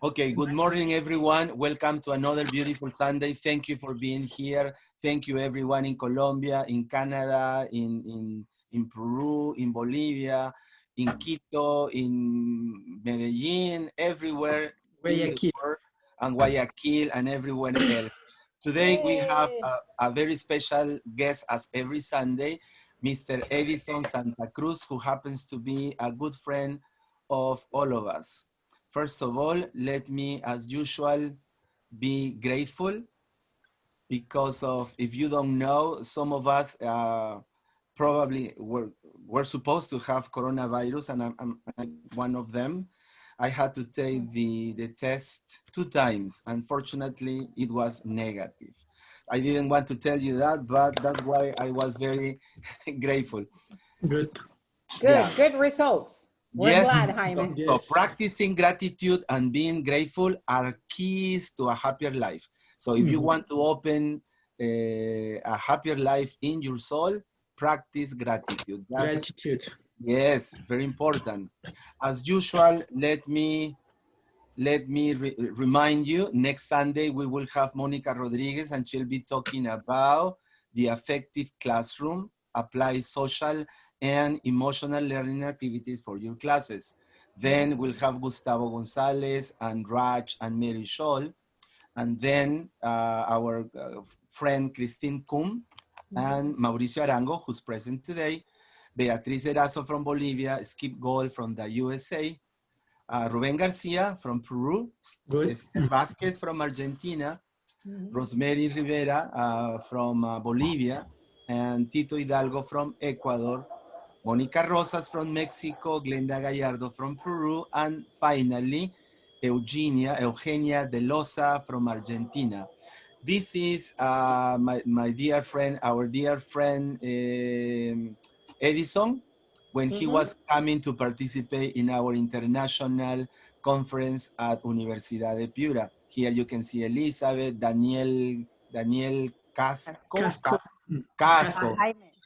Okay, good morning, everyone. Welcome to another beautiful Sunday. Thank you for being here. Thank you, everyone in Colombia, in Canada, in Peru, in Bolivia, in Quito, in Medellin, everywhere in the Guayaquil. world, and Guayaquil, and everywhere else. Today, we have a very special guest, as every Sunday, Mr. Edison Santacruz, who happens to be a good friend of all of us. First of all, let me, as usual, be grateful because of, if you don't know, some of us probably were supposed to have coronavirus, and I'm one of them. I had to take the test 2 times. Unfortunately, it was negative. I didn't want to tell you that, but that's why I was very grateful. Good. Good, Yeah. good results. We're Yes, glad, Jaime. so practicing gratitude and being grateful are keys to a happier life. So if you want to open a happier life in your soul, practice gratitude. Gratitude. Yes, very important. As usual, let me remind you, next Sunday we will have Monica Rodriguez, and she'll be talking about the effective classroom, apply social and emotional learning activities for your classes. Then we'll have Gustavo Gonzalez and Raj and Mary Scholl, and then our friend Christine Kum and Mauricio Arango, who's present today, Beatriz Erazo from Bolivia, Skip Gold from the USA, Ruben Garcia from Peru, Esther Vasquez from Argentina, Rosemary Rivera from Bolivia, and Tito Hidalgo from Ecuador, Monica Rosas from Mexico, Glenda Gallardo from Peru, and finally, Eugenia de Loza from Argentina. This is my dear friend, our dear friend, Edison, when he was coming to participate in our international conference at Universidad de Piura. Here you can see Elizabeth, Daniel Casco.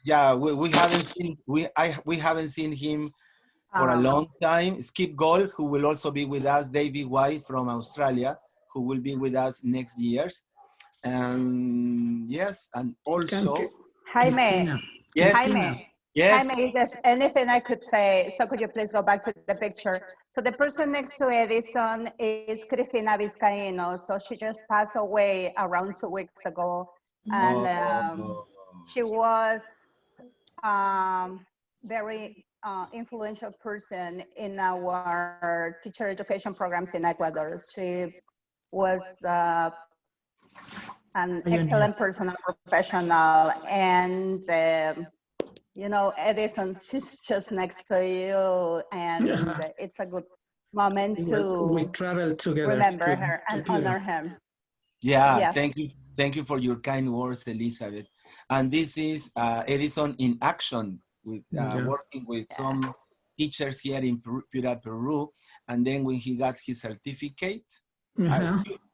Yeah, we haven't seen him for a long time. Skip Gold, who will also be with us, David White from Australia, who will be with us next year. And yes, and also Jaime. Yes. Jaime. Yes. Jaime, if there's anything I could say, so could you please go back to the picture? So the person next to Edison is Cristina Vizcaíno. So she just passed away around 2 weeks ago. And she was very influential person in our teacher education programs in Ecuador. She was an excellent personal professional, and you know, Edison, she's just next to you, and it's a good moment We traveled together. Remember her and honor him. Yeah, Yes. thank you for your kind words, Elizabeth. And this is Edison in action, with working with some teachers here in Piura, Peru, and then when he got his certificate,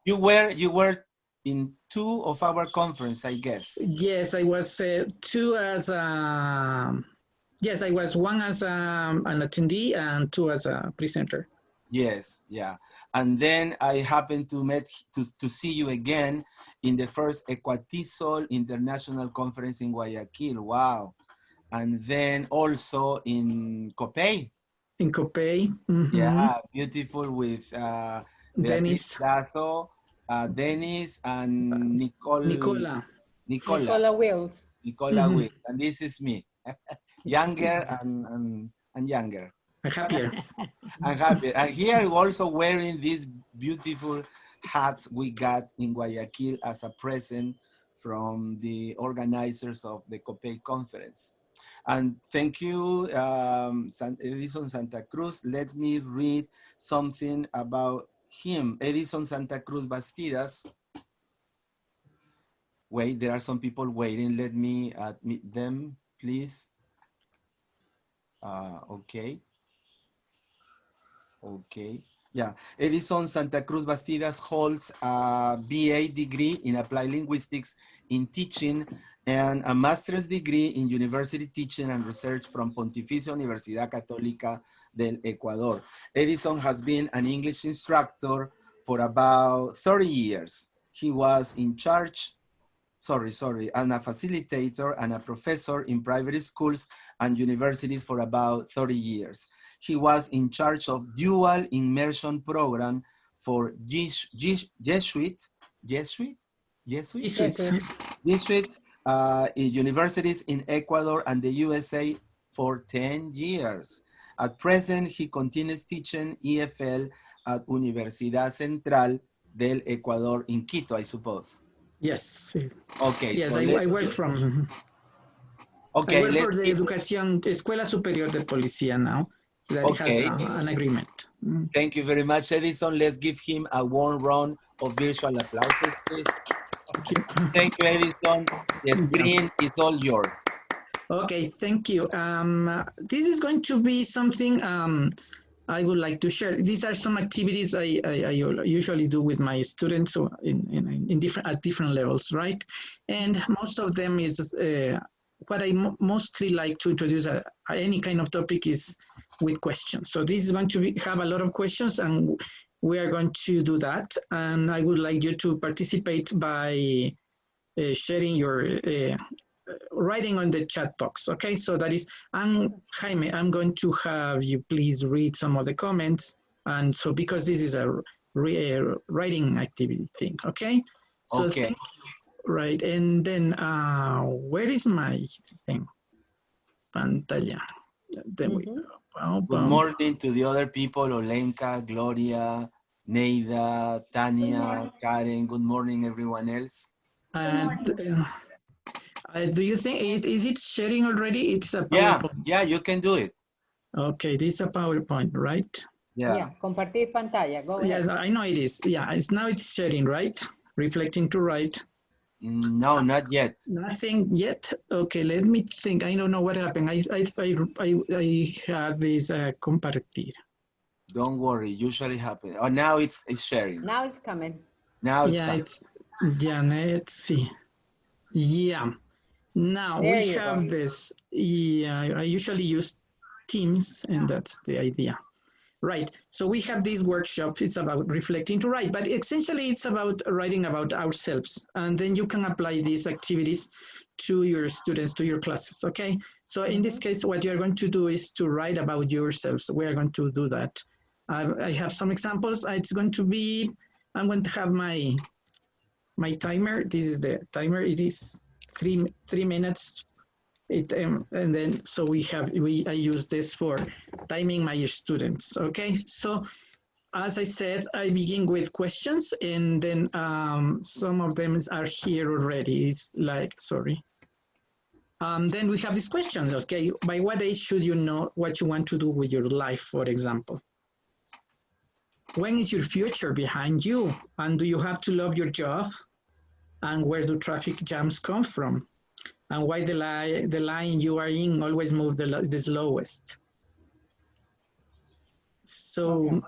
you were in 2 of our conference, I guess. Yes, I was 2 as yes, I was 1 as an attendee and 2 as a presenter. Yes, yeah. And then I happened to see you again in the first Equatisol International Conference in Guayaquil. Wow. And then also in Copey. In Copey. Yeah, beautiful with Dennis. Lazo, Dennis and Nicola Wills. And this is me. Younger and younger. And happier. I'm happy. And here we're also wearing these beautiful hats we got in Guayaquil as a present from the organizers of the COPEI conference. And thank you, Edison Santacruz. Let me read something about him. Edison Santacruz Bastidas. Wait, there are some people waiting. Let me admit them, please. Okay. Okay. Yeah, Edison Santacruz Bastidas holds a BA degree in Applied Linguistics in Teaching and a master's degree in University Teaching and Research from Pontificia Universidad Catolica del Ecuador. Edison has been an English instructor for about 30 years. He was in charge, and a facilitator and a professor in private schools and universities for about 30 years. He was in charge of Dual Immersion Program for Jesuit universities in Ecuador and the USA for 10 years. At present, he continues teaching EFL at Universidad Central del Ecuador in Quito, I suppose. Yes. Okay. Yes, so I work from. Okay. I work for the Escuela Superior de Policía now. That has an agreement. Thank you very much, Edison. Let's give him a warm round of virtual applauses, please. Thank you. Thank you, Edison. The screen is all yours. Okay, thank you. This is going to be something I would like to share. These are some activities I usually do with my students at different levels, right? And most of them is what I mostly like to introduce any kind of topic is with questions. So this is going to have a lot of questions, and we are going to do that. And I would like you to participate by sharing your writing on the chat box. Okay, so that is, Jaime, I'm going to have you please read some of the comments. And so because this is a writing activity thing, okay? So okay. thank you. Right, and then where is my thing? Pantalla. Then we go. Good morning to the other people, Olenka, Gloria, Neida, Tania, Karen. Good morning, everyone else. Do you think, is it sharing already? It's a PowerPoint. Yeah, you can do it. Okay, this is a PowerPoint, right? Yeah, compartir pantalla, go ahead. Yes, I know it is. Yeah, now it's sharing, right? Reflecting to right. No, not yet. Nothing yet. Okay, let me think. I don't know what happened. I have this compartir. Don't worry, usually happens. Oh, now it's sharing. Now it's coming. Now it's coming. Let's see. Yeah. Now there we have this. Yeah, I usually use Teams, and that's the idea. Right, so we have this workshop, it's about reflecting to write, but essentially it's about writing about ourselves. And then you can apply these activities to your students, to your classes, okay? So in this case, what you're going to do is to write about yourselves. We are going to do that. I have some examples. It's going to be, I'm going to have my timer. This is the timer. It is three minutes. And then, so I use this for timing my students, okay? So as I said, I begin with questions, and then some of them are here already. It's like, sorry. Then we have these questions, okay? By what age should you know what you want to do with your life, for example? When is your future behind you? And do you have to love your job? And where do traffic jams come from? And why the line you are in always move the slowest? So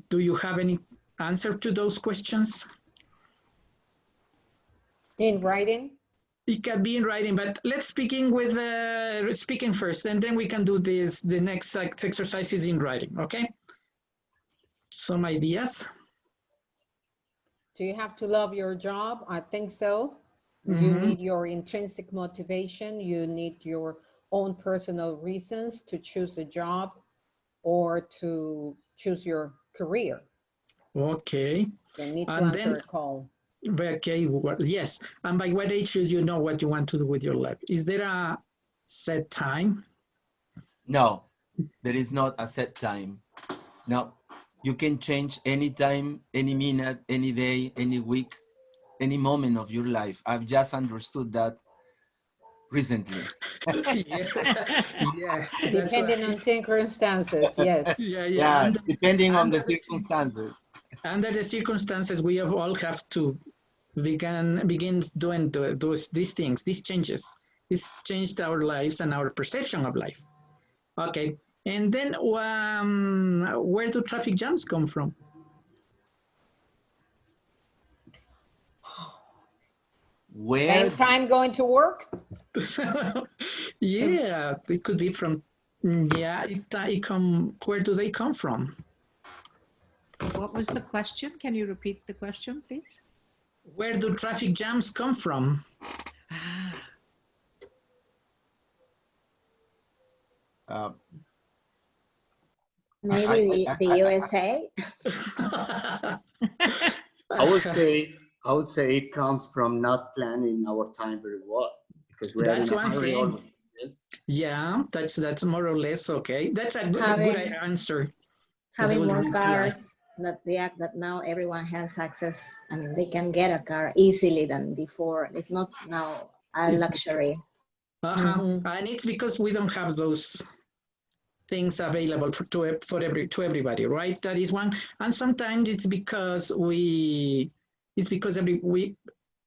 do you have any answer to those questions? In writing? It can be in writing, but let's begin with speaking first, and then we can do this. The next exercise is in writing, okay? Some ideas? Do you have to love your job? I think so. You need your intrinsic motivation. You need your own personal reasons to choose a job or to choose your career. Okay. You need to answer a call. Okay, well, yes. And by what age should you know what you want to do with your life? Is there a set time? No, there is not a set time. No, you can change any time, any minute, any day, any week, any moment of your life. I've just understood that recently. Yeah, depending on circumstances, yes. Yeah, depending on the circumstances. Under the circumstances, we all have to begin doing these things, these changes. It's changed our lives and our perception of life. Okay, and then where do traffic jams come from? Where? Same time going to work? Yeah, it could be from, yeah, where do they come from? What was the question? Can you repeat the question, please? Where do traffic jams come from? Maybe the USA. I would say it comes from not planning our time very well, because we are in a hurry always. Yes? Yeah, that's more or less okay. That's a good answer. Having more cars, that now everyone has access. I mean, they can get a car easily than before. It's not now a luxury. And it's because we don't have those things available to everybody, right? That is one. And sometimes it's because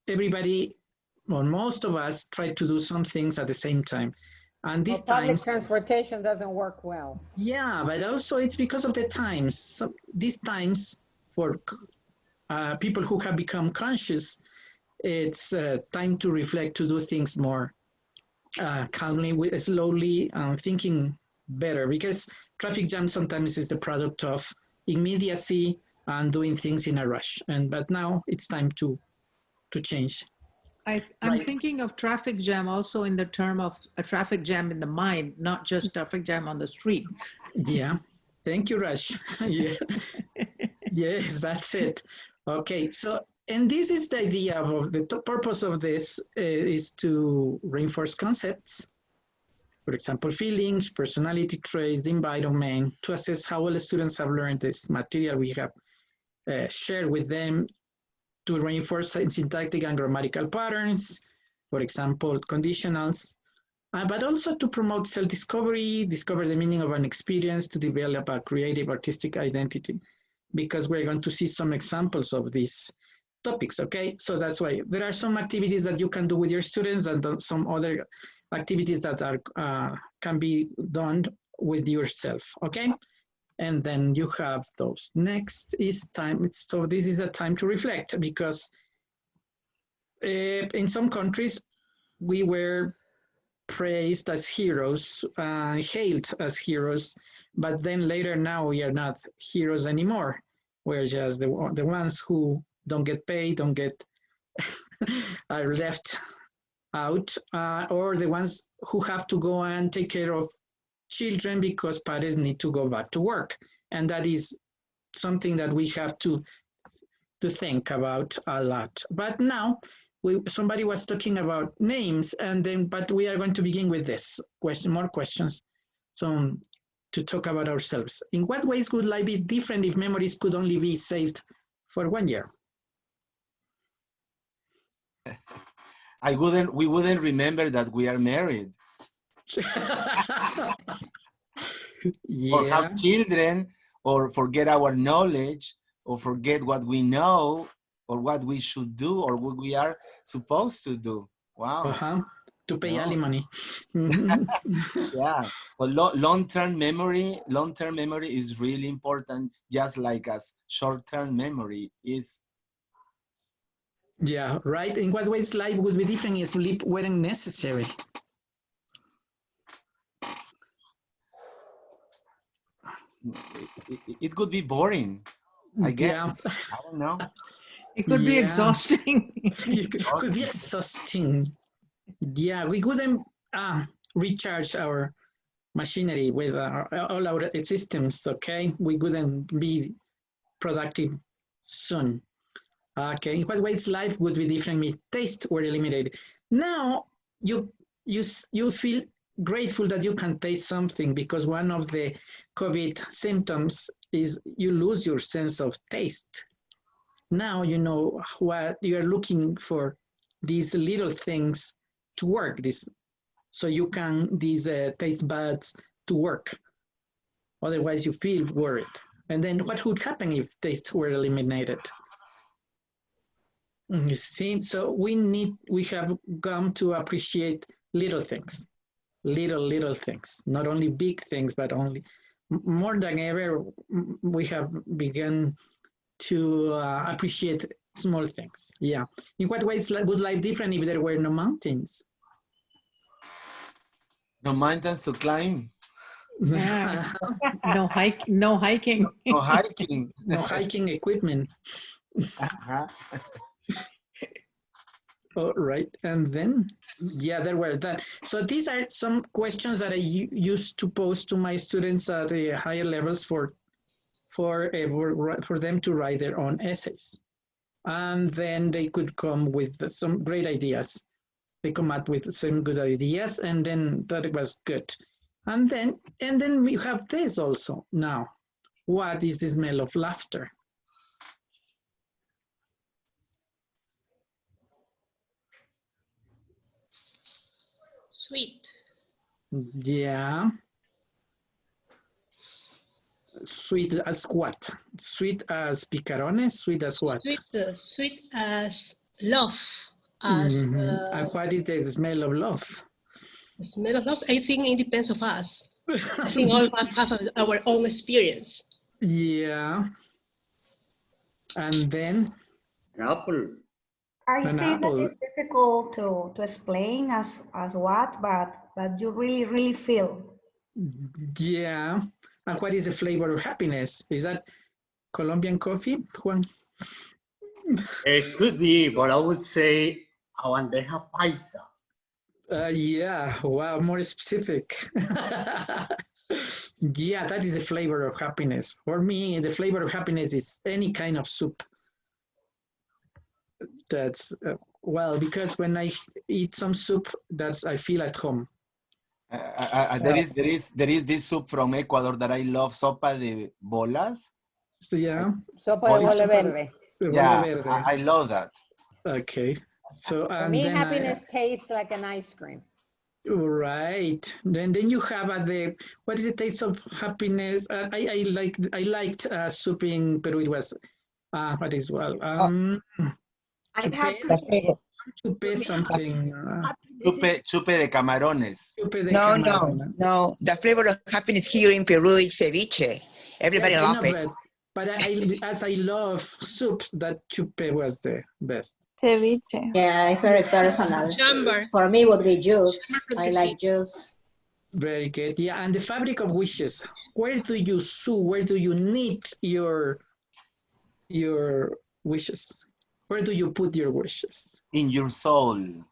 everybody, or most of us, try to do some things at the same time. And this public transportation doesn't work well. Yeah, but also it's because of the times. So these times for people who have become conscious, it's time to reflect, to do things more calmly, slowly, thinking better, because traffic jam sometimes is the product of immediacy and doing things in a rush. But now it's time to change. I'm thinking of traffic jam also in the term of a traffic jam in the mind, not just traffic jam on the street. Yeah, thank you, Raj. Yeah. Yes, that's it. Okay, so, and this is the idea of the purpose of this is to reinforce concepts. For example, feelings, personality traits, the environment, to assess how well the students have learned this material we have shared with them, to reinforce syntactic and grammatical patterns, for example, conditionals, but also to promote self-discovery, discover the meaning of an experience, to develop a creative artistic identity, because we're going to see some examples of these topics, okay? So that's why there are some activities that you can do with your students and some other activities that are can be done with yourself, okay? And then you have those. Next is time. So this is a time to reflect, because in some countries we were praised as heroes, hailed as heroes, but then later now we are not heroes anymore. We're just the ones who don't get paid, don't get are left out, or the ones who have to go and take care of children because parents need to go back to work. And that is something that we have to think about a lot. But now somebody was talking about names, and then but we are going to begin with this question, more questions. So to talk about ourselves. In what ways would life be different if memories could only be saved for 1 year? We wouldn't remember that we are married. Yeah. Or have children, or forget our knowledge, or forget what we know, or what we should do, or what we are supposed to do. Wow. To pay alimony. Yeah. So long-term memory is really important, just like as short-term memory is. Yeah, right. In what ways life would be different if sleep weren't necessary? It could be boring, I guess. Yeah. I don't know. It could be exhausting. It could be exhausting. Yeah, we couldn't recharge our machinery with all our systems, okay? We couldn't be productive soon. Okay, in what ways life would be different if taste were eliminated? Now, you feel grateful that you can taste something, because one of the COVID symptoms is you lose your sense of taste. Now you know what you are looking for, these little things to work, so you can, these taste buds to work. Otherwise you feel worried. And then what would happen if taste were eliminated? You see, so we have come to appreciate little things, little things, not only big things, but only more than ever, we have begun to appreciate small things. Yeah. In what ways would life different if there were no mountains? No mountains to climb. No hiking. No hiking. No hiking. No hiking equipment. Uh-huh. All right, and then, yeah, there were that. So these are some questions that I used to pose to my students at the higher levels for them to write their own essays. And then they could come with some great ideas. They come up with some good ideas, and then that was good. And then we have this also now. What is the smell of laughter? Sweet. Yeah. Sweet as what? Sweet as picarones? Sweet as what? Sweet as love. As, and what is the smell of love? The smell of love, I think it depends of us. I think all of us have our own experience. Yeah. And then? An apple. I think that it's difficult to explain as what, but that you really feel. Yeah. And what is the flavor of happiness? Is that Colombian coffee, Juan? It could be, but I would say a bandeja paisa. Yeah, wow, more specific. Yeah, that is the flavor of happiness. For me, the flavor of happiness is any kind of soup. That's, well, because when I eat some soup, I feel at home. There is this soup from Ecuador that I love, sopa de bolas. So, yeah. Sopa de bola verde. Yeah, I love that. Okay. So for me, happiness tastes like an ice cream. Right. Then you have what is the taste of happiness? I liked soup in Peru. It was what is chupe something. Chupe de camarones. No. The flavor of happiness here in Peru is ceviche. Everybody loves it. But as I love soups, that chupe was the best. Ceviche. Yeah, it's very personal. For me, it would be juice. I like juice. Very good. Yeah, and the fabric of wishes. Where do you sew? Where do you knit your wishes? Where do you put your wishes? In your soul. You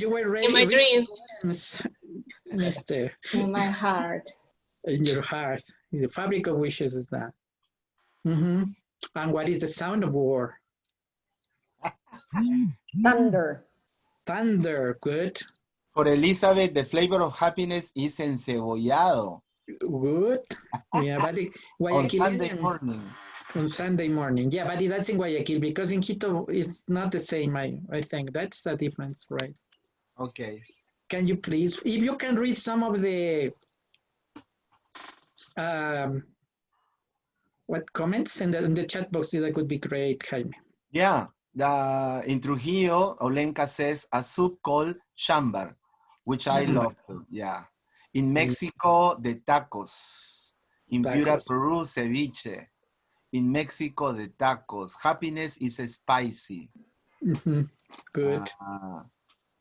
were ready. In my dreams. Mister. In my heart. In your heart. The fabric of wishes is that. And what is the sound of war? Thunder. Thunder, good. For Elizabeth, the flavor of happiness is encebollado. Good. Yeah, but on Sunday morning. On Sunday morning. Yeah, but that's in Guayaquil because in Quito it's not the same, I think. That's the difference, right? Okay. Can you please, if you can read some of the comments in the chat box, that would be great, Jaime. Yeah, in Trujillo, Olenka says a soup called chambar, which I love too. Yeah. In Mexico, the tacos. In Piura, Peru, ceviche. In Mexico, the tacos. Happiness is spicy. Good.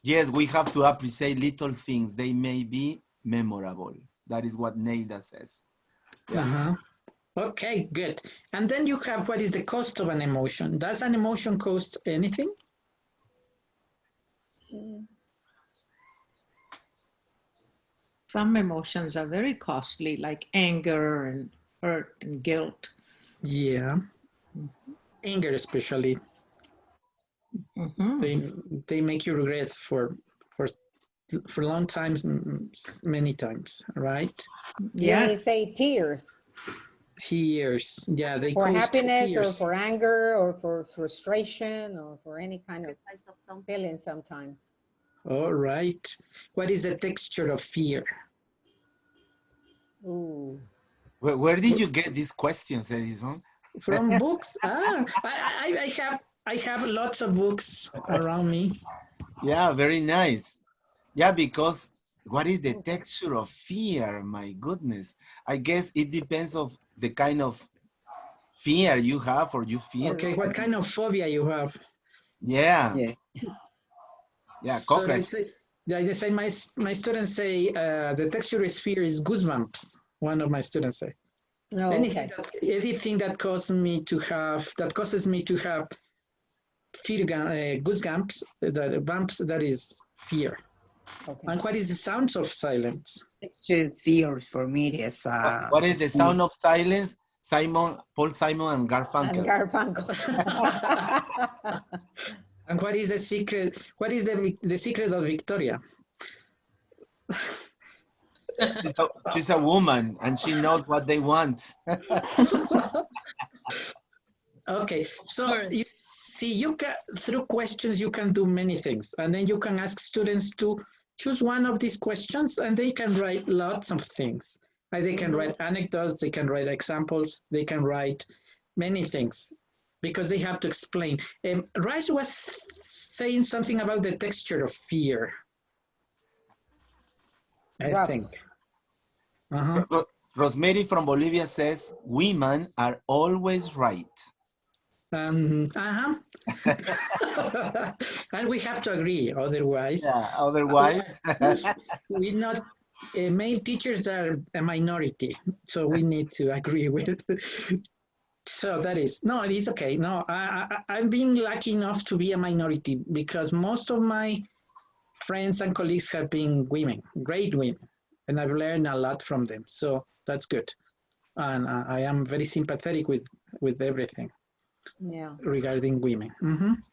Yes, we have to appreciate little things. They may be memorable. That is what Neida says. Yeah. Okay, good. And then you have what is the cost of an emotion. Does an emotion cost anything? Some emotions are very costly, like anger and hurt and guilt. Yeah. Anger especially. They make you regret for long times, many times, right? Yeah, they say tears. Tears, yeah, they for happiness tears. Or for anger or for frustration or for any kind of feeling sometimes. All right. What is the texture of fear? Ooh. Where did you get these questions, Edison? From books. I have lots of books around me. Yeah, very nice. Yeah, because what is the texture of fear? My goodness. I guess it depends of the kind of fear you have or you feel. Okay, what kind of phobia you have? Yeah. Yeah, cockroach. So I say my students say the texture sphere is goosebumps. One of my students say. Oh, anything that causes me to have fear, goosebumps, the bumps, that is fear. Okay. And what is the sounds of silence? Texture sphere for me is. What is the sound of silence? Paul Simon and Garfunkel. And Garfunkel. And what is the secret? What is the secret of Victoria? She's a woman and she knows what they want. Okay, so you see, you can, through questions, you can do many things. And then you can ask students to choose one of these questions and they can write lots of things. They can write anecdotes, they can write examples, they can write many things because they have to explain. Rice was saying something about the texture of fear, I think. Rosemary from Bolivia says, women are always right. And we have to agree, otherwise. Yeah, otherwise. We're not, male teachers are a minority, so we need to agree with. So that is, no, it's okay. No, I've been lucky enough to be a minority because most of my friends and colleagues have been women, great women, and I've learned a lot from them. So that's good. And I am very sympathetic with everything. Yeah. Regarding women.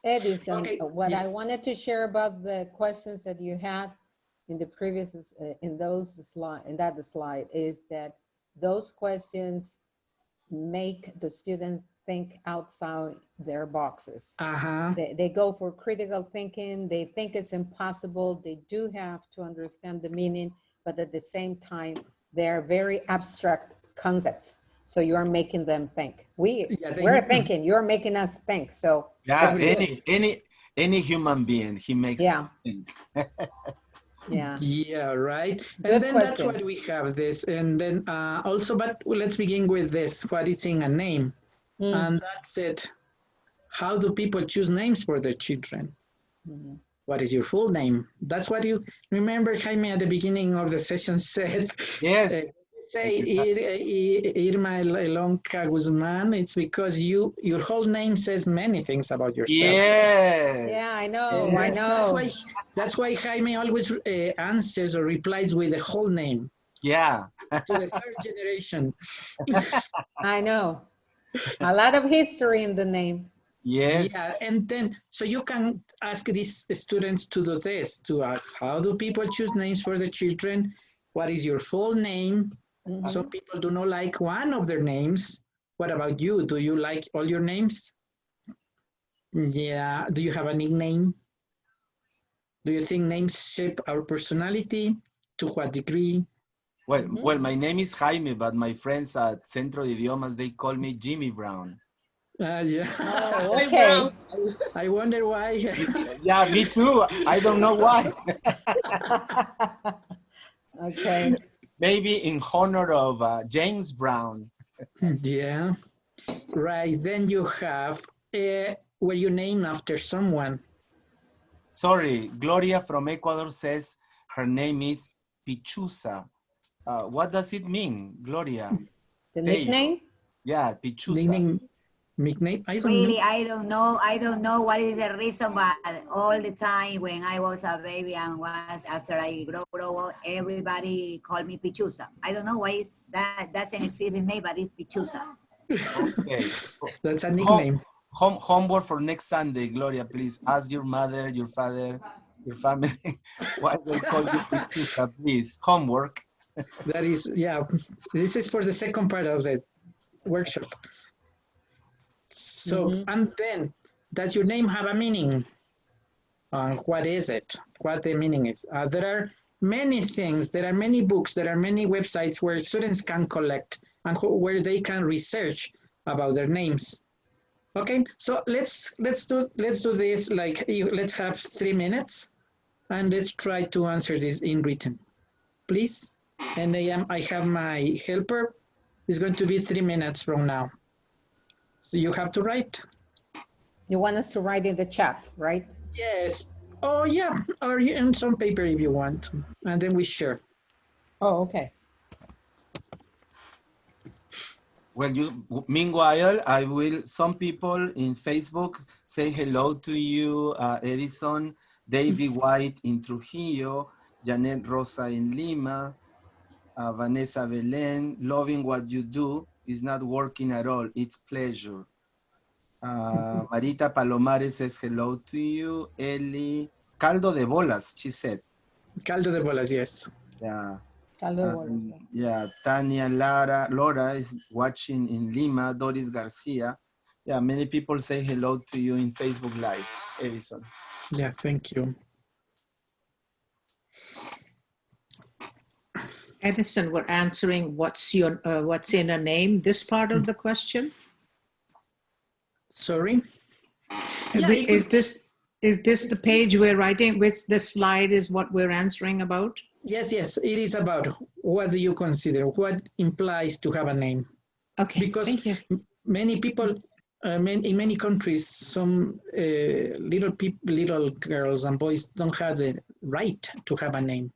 Edison, Okay. what Yes. I wanted to share about the questions that you had in the previous, in that slide is that those questions make the students think outside their boxes. They go for critical thinking. They think it's impossible. They do have to understand the meaning, but at the same time, they're very abstract concepts. So you are making them think. We're thinking, you're making us think. So yeah, any human being, he makes think. Yeah, right. Good And then questions. that's why we have this. And then also, but let's begin with this. What is in a name? And that's it. How do people choose names for their children? What is your full name? That's what you remember, Jaime, at the beginning of the session said. Yes. Say Irma Elonca Guzman, it's because your whole name says many things about yourself. Yes. Yeah, I know, Yes, I know. That's why Jaime always answers or replies with the whole name. Yeah. To the third generation. I know. A lot of history in the name. Yes. Yeah, and then, so you can ask these students to do this, to ask, how do people choose names for the children? What is your full name? Some people do not like one of their names. What about you? Do you like all your names? Yeah. Do you have a nickname? Do you think names shape our personality? To what degree? Well, my name is Jaime, but my friends at Centro de Idiomas, they call me Jimmy Brown. Yeah. Oh, okay. I wonder why. Yeah, me too. I don't know why. Okay. Maybe in honor of James Brown. Yeah. Right. Then you have, were you named after someone? Sorry, Gloria from Ecuador says her name is Pichusa. What does it mean, Gloria? The nickname? Yeah, Pichusa. Nickname? I don't really, know. I don't know what is the reason, but all the time when I was a baby and after I grow up, everybody called me Pichusa. I don't know why that doesn't exist in me, but it's Pichusa. Okay. That's a nickname. Homework for next Sunday, Gloria, please. Ask your mother, your father, your family, why they call you Pichusa, please. Homework. That is, yeah, this is for the second part of the workshop. So, and then, does your name have a meaning? What is it? What the meaning is? There are many things, there are many books, there are many websites where students can collect and where they can research about their names. Okay, so let's do this like, let's have 3 minutes and let's try to answer this in written, please. And I have my helper. It's going to be 3 minutes from now. So you have to write. You want us to write in the chat, right? Yes. Oh, yeah, or in some paper if you want, and then we share. Oh, okay. Well, meanwhile, some people in Facebook say hello to you, Edison, David White in Trujillo, Janet Rosa in Lima, Vanessa Belen, loving what you do is not working at all, it's pleasure. Marita Palomares says hello to you, Eli, caldo de bolas, she said. Caldo de bolas, yes. Yeah. Caldo Yeah, Tanya Laura is watching in Lima, Doris Garcia. Yeah, many people say hello to you in Facebook Live, Edison. Yeah, thank you. Edison, we're answering what's in a name, this part of the question. Sorry? Yeah, is this the page we're writing with? The slide is what we're answering about? Yes, yes, it is about what do you consider, what implies to have a name. Okay, because thank you. Many people, in many countries, some little girls and boys don't have the right to have a name.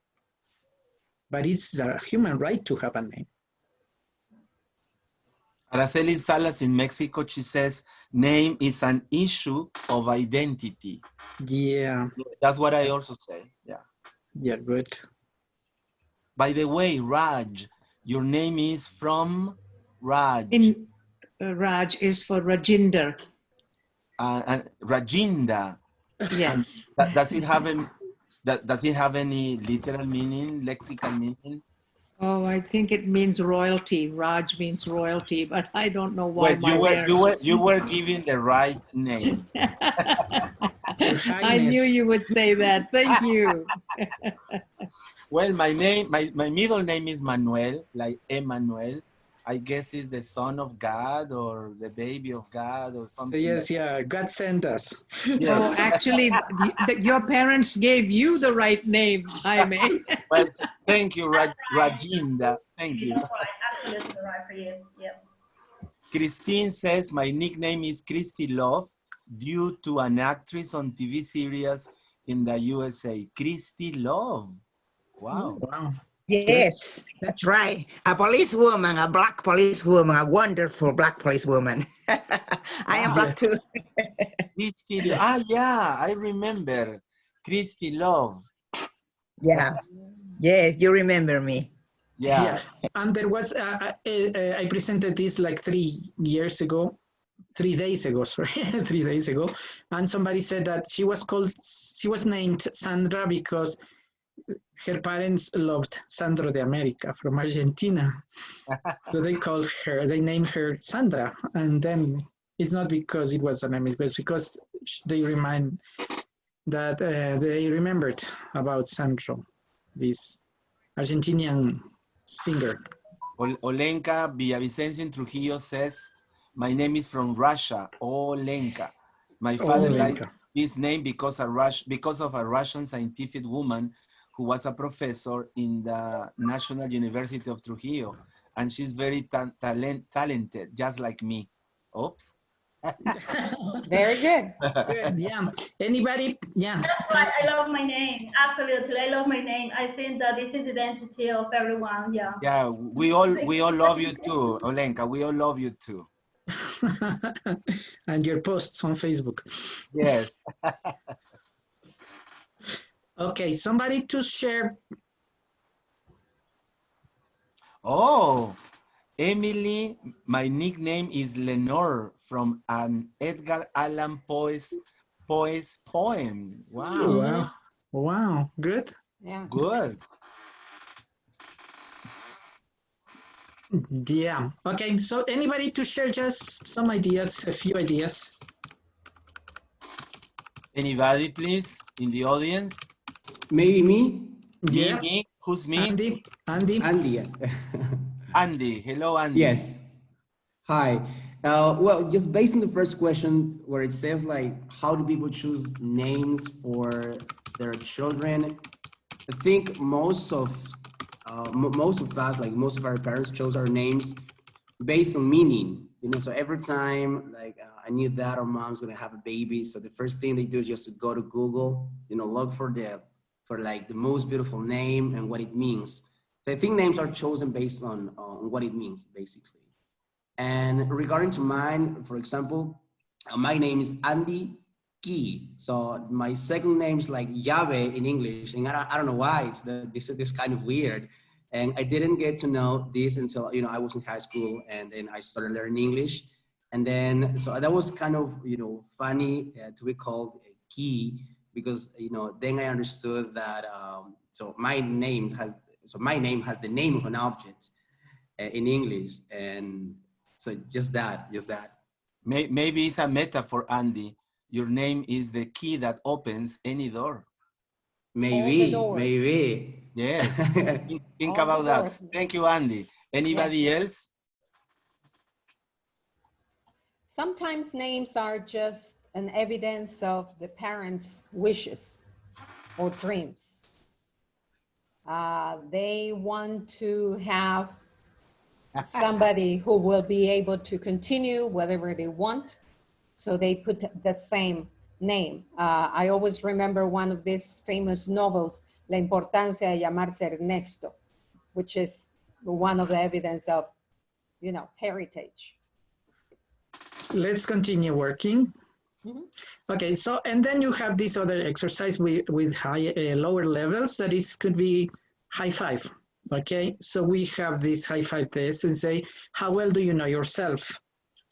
But it's a human right to have a name. Araceli Salas in Mexico, she says, name is an issue of identity. Yeah. That's what I also say, yeah. Yeah, good. By the way, Raj, your name is from Raj. Raj is for Rajinder. And Rajinda. Yes. Does it have any literal meaning, lexical meaning? Oh, I think it means royalty. Raj means royalty, but I don't know why. Well, you were given the right name. I knew you would say that. Thank you. Well, my middle name is Manuel, like Emmanuel. I guess it's the son of God or the baby of God or something. Yes, yeah, God sent us. Yes. Oh, actually, your parents gave you the right name, Jaime. Well, thank you, Rajinda. Thank you. Absolutely right for you. Yep. Christine says, my nickname is Christy Love due to an actress on TV series in the USA. Christy Love. Wow. Wow. Yes, that's right. A policewoman, a black policewoman, a wonderful black policewoman. I am black too. Christy, yeah, I remember. Christy Love. Yeah. Yes, you remember me. Yeah. And there was, I presented this like 3 days ago, sorry, 3 days ago. And somebody said that she was named Sandra because her parents loved Sandro de America from Argentina. So they named her Sandra. And then it's not because it was an name, it's because they remembered about Sandro, this Argentinian singer. Olenka Villavicencio in Trujillo says, my name is from Russia, Olenka. My father liked this name because of a Russian scientific woman who was a professor in the National University of Trujillo. And she's very talented, just like me. Oops. Very good. Good, yeah. Anybody? Yeah. That's right. I love my name. Absolutely. I love my name. I think that this is the identity of everyone. Yeah. Yeah, we all love you too, Olenka. We all love you too. And your posts on Facebook. Yes. Okay, somebody to share. Oh, Emily, my nickname is Lenore from an Edgar Allan Poe's poem. Wow. Wow. Wow, good. Yeah. Good. Yeah. Okay, so anybody to share just some ideas, a few ideas? Anybody, please, in the audience? Maybe me? Yeah. Me? Who's me? Andy. Andy. Andy. Hello, Andy. Yes. Hi. Well, just based on the first question where it says like, how do people choose names for their children? I think most of us, like most of our parents chose our names based on meaning. You know, so every time like I knew that our mom's gonna have a baby, so the first thing they do is just to go to Google, you know, look for like the most beautiful name and what it means. So I think names are chosen based on what it means, basically. And regarding to mine, for example, my name is Andy Key. So my second name is like Yahweh in English, and I don't know why. This kind of weird. And I didn't get to know this until, you know, I was in high school, and then I started learning English. And then, so that was kind of, you know, funny to be called Key, because, you know, then I understood that, so my name has the name of an object in English. And so just that. Maybe it's a metaphor, Andy. Your name is the key that opens any door. Maybe. Yes, think about that. Thank you, Andy. Anybody else? Sometimes names are just an evidence of the parents' wishes or dreams. They want to have somebody who will be able to continue whatever they want, so they put the same name. I always remember one of these famous novels, La importancia de llamarse Ernesto, which is one of the evidence of, you know, heritage. Let's continue working. Okay, so, and then you have this other exercise with lower levels that could be high five. Okay, so we have this high five test and say, how well do you know yourself?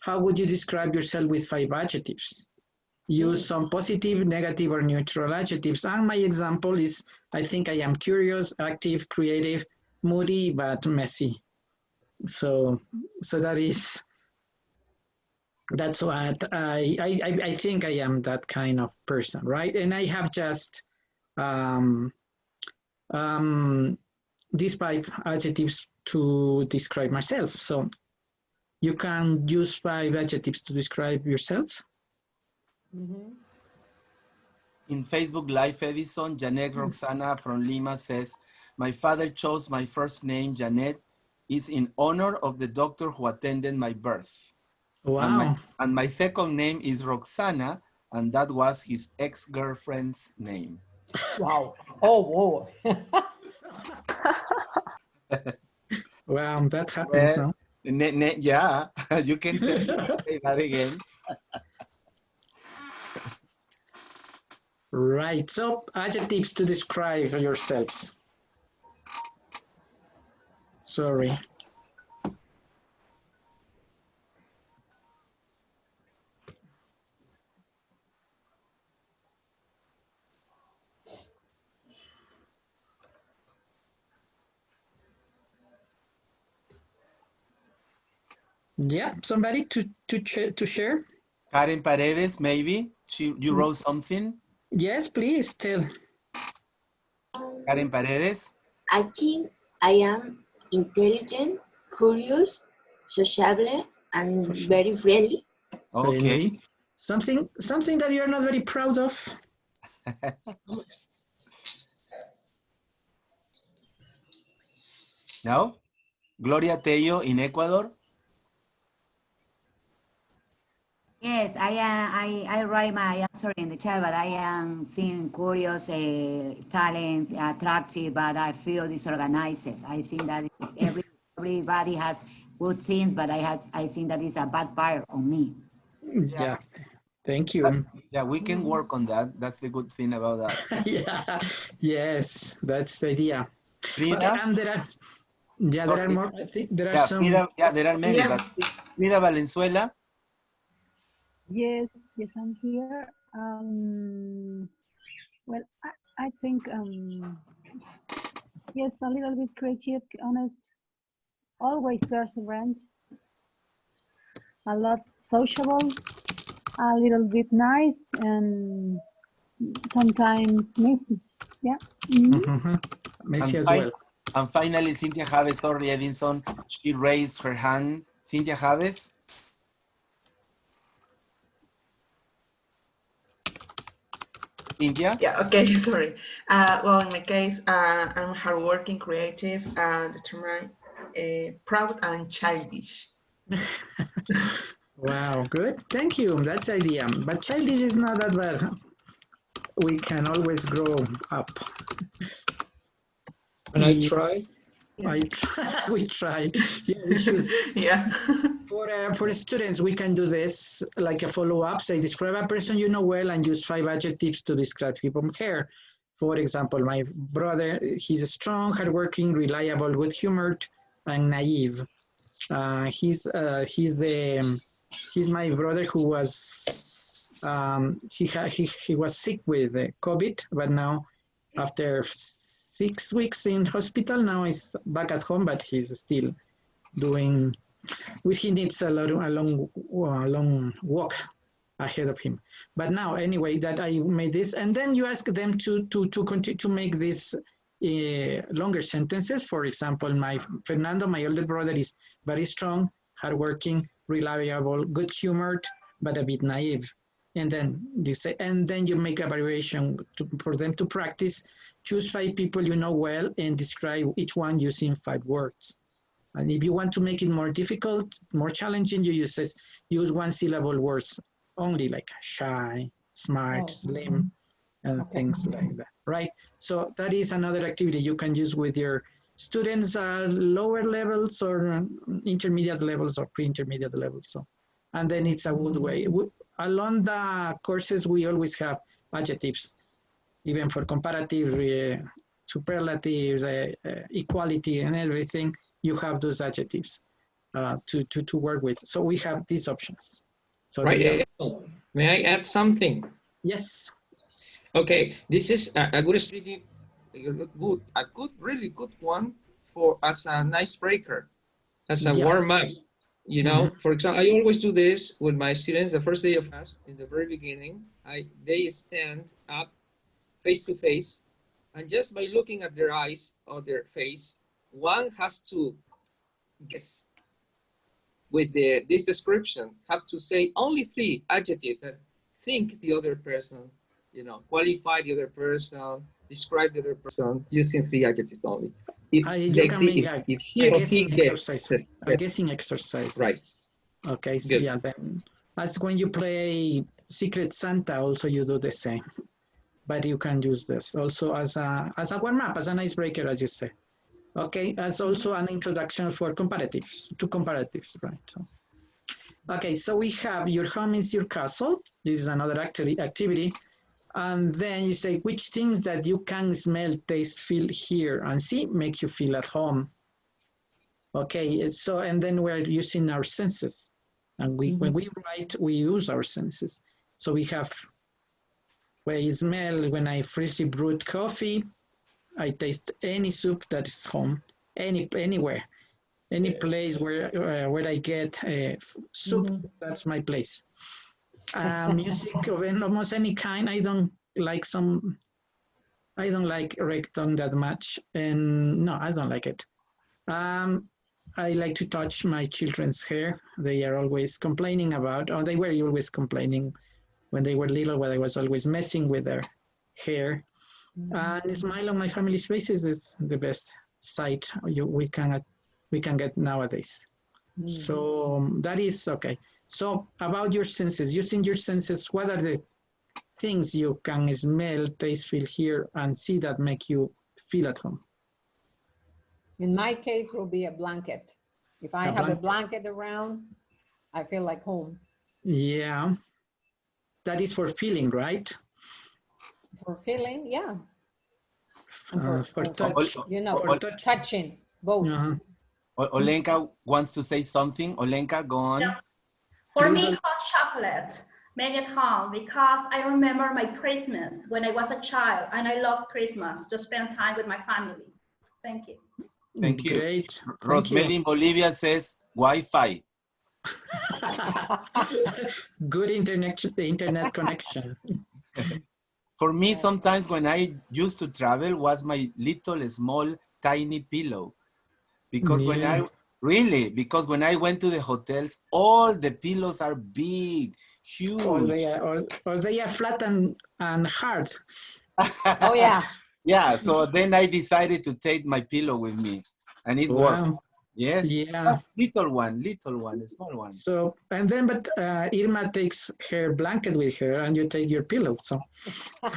How would you describe yourself with 5 adjectives? Use some positive, negative, or neutral adjectives. And my example is, I think I am curious, active, creative, moody, but messy. So that's what I think I am, that kind of person, right? And I have just these 5 adjectives to describe myself. So you can use 5 adjectives to describe yourself. In Facebook Live, Edison, Janet Roxana from Lima says, my father chose my first name, Janet, is in honor of the doctor who attended my birth. Wow. And my second name is Roxana, and that was his ex-girlfriend's name. Wow. Oh, whoa. Wow, that happens now. Yeah, you can say that again. Right, so adjectives to describe yourselves. Sorry. Yeah, somebody to share? Karen Paredes, maybe? You wrote something? Yes, please tell. Karen Paredes? I think I am intelligent, curious, sociable, and very friendly. Okay. Friendly. Something that you're not very proud of. No? Gloria Tello in Ecuador? Yes, I write my answer in the chat, but I am seeing curious, talent, attractive, but I feel disorganized. I think that everybody has good things, but I think that is a bad part on me. Yeah, thank you. Yeah, we can work on that. That's the good thing about that. Yeah, yes, that's the idea. Frida? Okay, and there are more. I think there are some. Frida, there are many, but Frida Valenzuela? Yes, I'm here. Well, I think, yes, a little bit creative, honest, always perseverant, a lot sociable, a little bit nice, and sometimes messy. Yeah. Messy as well. And finally, Cynthia Javes, sorry, Edison, she raised her hand. Cynthia Javes? Cynthia? Yeah, okay, sorry. Well, in my case, I'm hardworking, creative, determined, proud, and childish. Wow, good. Thank you. That's the idea. But childish is not that bad. We can always grow up. And I try. We try. Yeah, we should. Yeah. For students, we can do this like a follow-up. Say, describe a person you know well and use 5 adjectives to describe him here. For example, my brother, he's strong, hardworking, reliable, good-humored, and naive. He's my brother who was he was sick with COVID, but now after 6 weeks in hospital, now he's back at home, but he's still doing. He needs a long walk ahead of him. But now, anyway, that I made this, and then you ask them to continue to make this longer sentences. For example, Fernando, my older brother, is very strong, hardworking, reliable, good-humored, but a bit naive. And then you say, and then you make a variation for them to practice. Choose 5 people you know well and describe each one using 5 words. And if you want to make it more difficult, more challenging, you use 1-syllable words only, like shy, smart, slim, and things like that, right? So that is another activity you can use with your students, lower levels or intermediate levels or pre-intermediate levels. So, and then it's a good way. Along the courses, we always have adjectives, even for comparative, superlatives, equality, and everything. You have those adjectives to work with. So we have these options. So right. May I add something? Yes. Okay. This is a good strategy, really good one for as an icebreaker, as a warm up. You know, for example, I always do this with my students. The first day of class, in the very beginning, they stand up face to face, and just by looking at their eyes or their face, one has to guess with this description, have to say only 3 adjectives that think the other person, you know, qualify the other person, describe the other person using 3 adjectives only. You can make a guessing exercise. Right. Okay, so yeah, then as when you play Secret Santa, also you do the same. But you can use this also as a warm-up, as an icebreaker, as you say. Okay, as also an introduction for comparatives, to comparatives, right? So, okay, so we have your home is your castle. This is another activity. And then you say which things that you can smell, taste, feel, hear, and see make you feel at home. Okay, so, and then we're using our senses. And when we write, we use our senses. So we have, when I smell, when I freshly brewed coffee, I taste any soup that is home, anywhere, any place where I get soup, that's my place. Music of almost any kind. I don't like reggaeton that much, and no, I don't like it. I like to touch my children's hair. They are always complaining about, or they were always complaining when they were little, when I was always messing with their hair. And the smile on my family's faces is the best sight we can get nowadays. So that is okay. So about your senses, using your senses, what are the things you can smell, taste, feel, hear, and see that make you feel at home? In my case, will be a blanket. If I have a blanket around, I feel like home. Yeah, that is for feeling, right? For feeling, yeah. For touch, you know, for touching, both. Olenka wants to say something. Olenka, go on. Yeah. For me, hot chocolate, make it home, because I remember my Christmas when I was a child, and I love Christmas, to spend time with my family. Thank you. Thank you. Great. Rosemary in Bolivia says Wi-Fi. Good internet connection. For me, sometimes when I used to travel, was my little small tiny pillow, because when I went to the hotels, all the pillows are big, huge. Or they are flat and hard. Oh yeah. Yeah, so then I decided to take my pillow with me, and it worked. Yes. Yeah. Oh, little one, small one. So, and then, but Irma takes her blanket with her and you take your pillow, so. I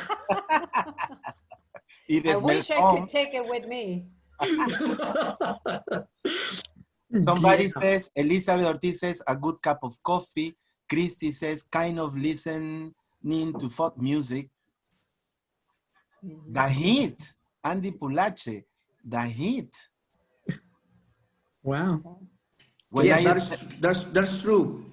wish I could take it with me. Somebody says, Elizabeth Ortiz says, a good cup of coffee. Christy says, kind of listening to folk music. The heat. Andy Pulache, the heat. Wow. Well, yes, that's true.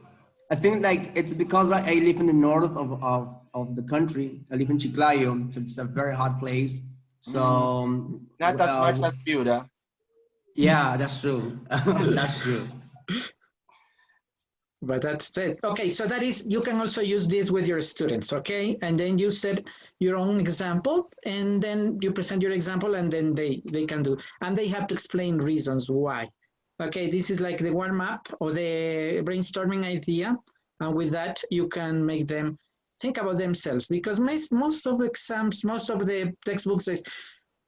I think like it's because I live in the north of the country. I live in Chiclayo, so it's a very hot place. So not as much as Piura. Yeah, that's true. That's true. But that's it. Okay, so that is, you can also use this with your students, okay? And then you set your own example, and then you present your example, and then they can do, and they have to explain reasons why. Okay, this is like the warm-up or the brainstorming idea, and with that, you can make them think about themselves, because most of the exams, most of the textbooks says,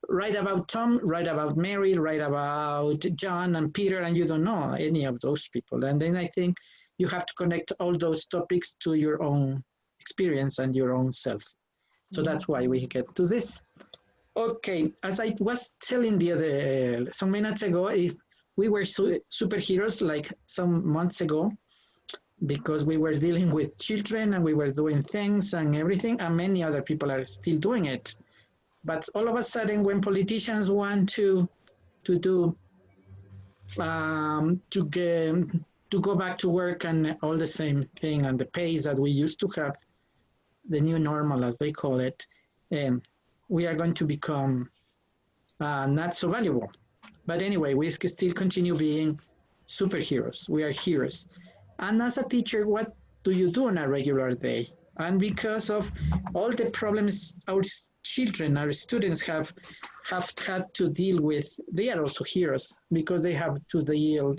write about Tom, write about Mary, write about John and Peter, and you don't know any of those people. And then I think you have to connect all those topics to your own experience and your own self. So that's why we get to this. Okay, as I was telling the other, some minutes ago, if we were superheroes like some months ago, because we were dealing with children and we were doing things and everything, and many other people are still doing it. But all of a sudden, when politicians want to go back to work and all the same thing and the pace that we used to have, the new normal, as they call it, we are going to become not so valuable. But anyway, we still continue being superheroes. We are heroes. And as a teacher, what do you do on a regular day? And because of all the problems our children, our students have had to deal with, they are also heroes because they have to deal,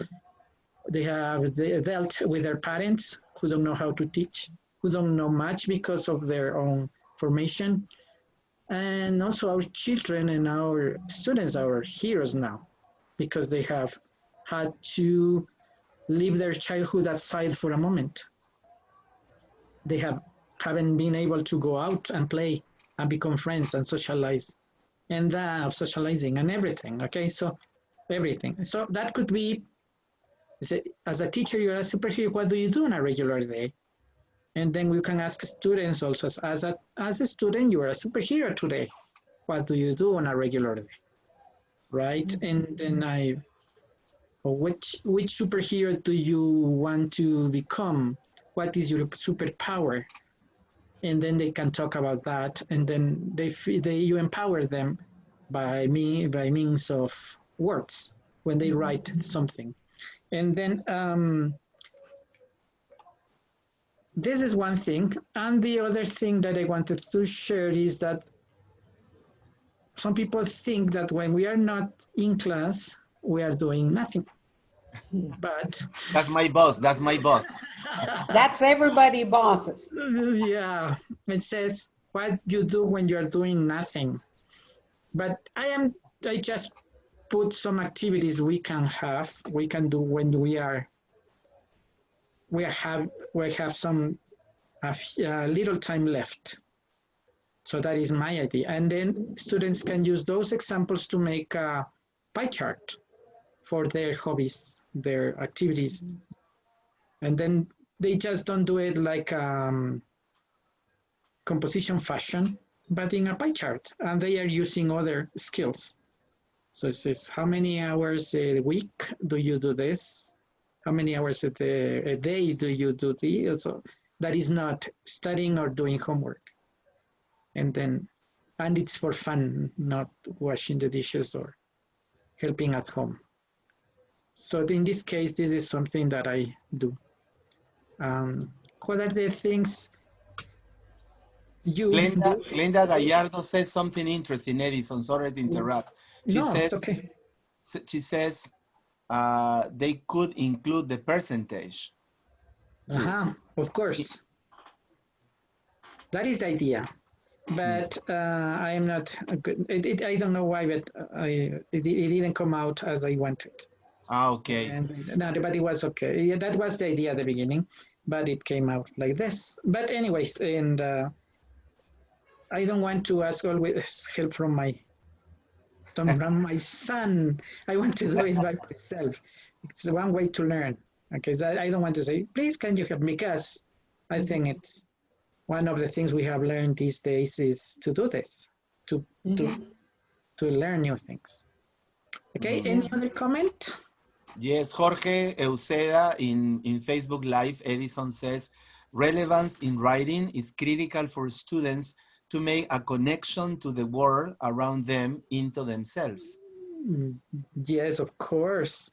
they have dealt with their parents who don't know how to teach, who don't know much because of their own formation. And also our children and our students are heroes now because they have had to leave their childhood aside for a moment. They haven't been able to go out and play and become friends and socialize and socializing and everything, okay? So everything. So that could be, as a teacher, you're a superhero, what do you do on a regular day? And then we can ask students also, as a student, you are a superhero today. What do you do on a regular day, right? And then which superhero do you want to become? What is your superpower? And then they can talk about that, and then you empower them by means of words when they write something. And then this is one thing. And the other thing that I wanted to share is that some people think that when we are not in class, we are doing nothing. But that's my boss. That's my boss. That's everybody bosses. Yeah, it says what you do when you're doing nothing. But I just put some activities we can do when we have some little time left. So that is my idea. And then students can use those examples to make a pie chart for their hobbies, their activities. And then they just don't do it like composition fashion, but in a pie chart. And they are using other skills. So it says, how many hours a week do you do this? How many hours a day do you do this? So that is not studying or doing homework. And it's for fun, not washing the dishes or helping at home. So in this case, this is something that I do. What are the things you do? Glenda Gallardo says something interesting, Edison, sorry to interrupt. It's okay. She says they could include the percentage. Of course. That is the idea. But I am not good. I don't know why, but it didn't come out as I wanted. Ah, okay. And no, but it was okay. Yeah, that was the idea at the beginning, but it came out like this. But anyways, and I don't want to ask always help from my son. I want to do it by myself. It's one way to learn. Okay, so I don't want to say, please, can you help me? Because I think it's one of the things we have learned these days is to do this, to learn new things. Okay, any other comment? Yes, Jorge Euseda in Facebook Live, Edison says, relevance in writing is critical for students to make a connection to the world around them into themselves. Yes, of course.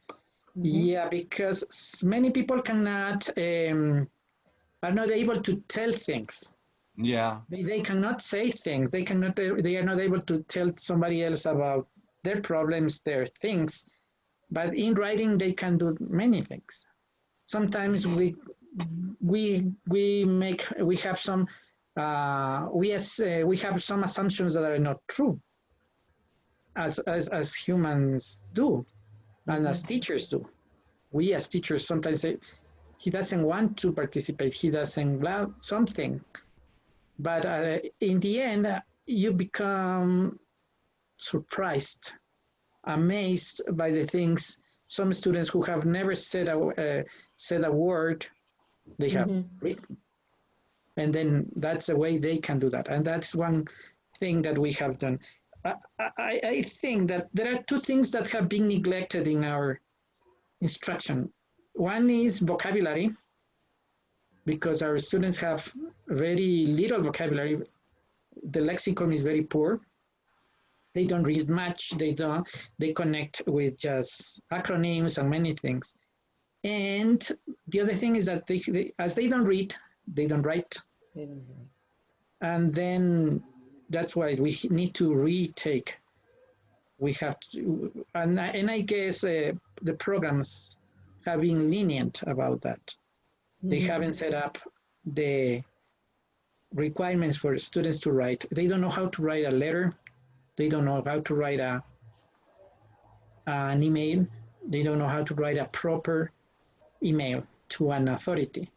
Yeah, because many people cannot, are not able to tell things. Yeah. They cannot say things. They are not able to tell somebody else about their problems, their things. But in writing, they can do many things. Sometimes we have some assumptions that are not true, as humans do, and as teachers do. We as teachers sometimes say he doesn't want to participate. He doesn't love something, but in the end, you become surprised, amazed by the things some students who have never said a word, they have written. And then that's the way they can do that. And that's one thing that we have done. I think that there are two things that have been neglected in our instruction. One is vocabulary, because our students have very little vocabulary. The lexicon is very poor. They don't read much. They connect with just acronyms and many things. And the other thing is that as they don't read, they don't write. And then that's why we need to retake. We have to, and I guess the programs have been lenient about that. They haven't set up the requirements for students to write. They don't know how to write a letter. They don't know how to write an email. They don't know how to write a proper email to an authority.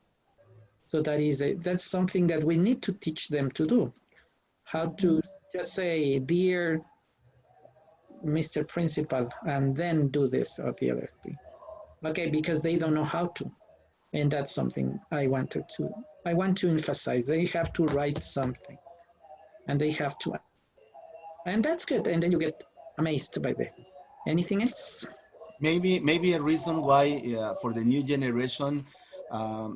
So that's something that we need to teach them to do. How to just say, dear Mr. Principal, and then do this or the other thing. Okay, because they don't know how to. And that's something I want to emphasize. They have to write something, and they have to, and that's good. And then you get amazed by that. Anything else? Maybe a reason why for the new generation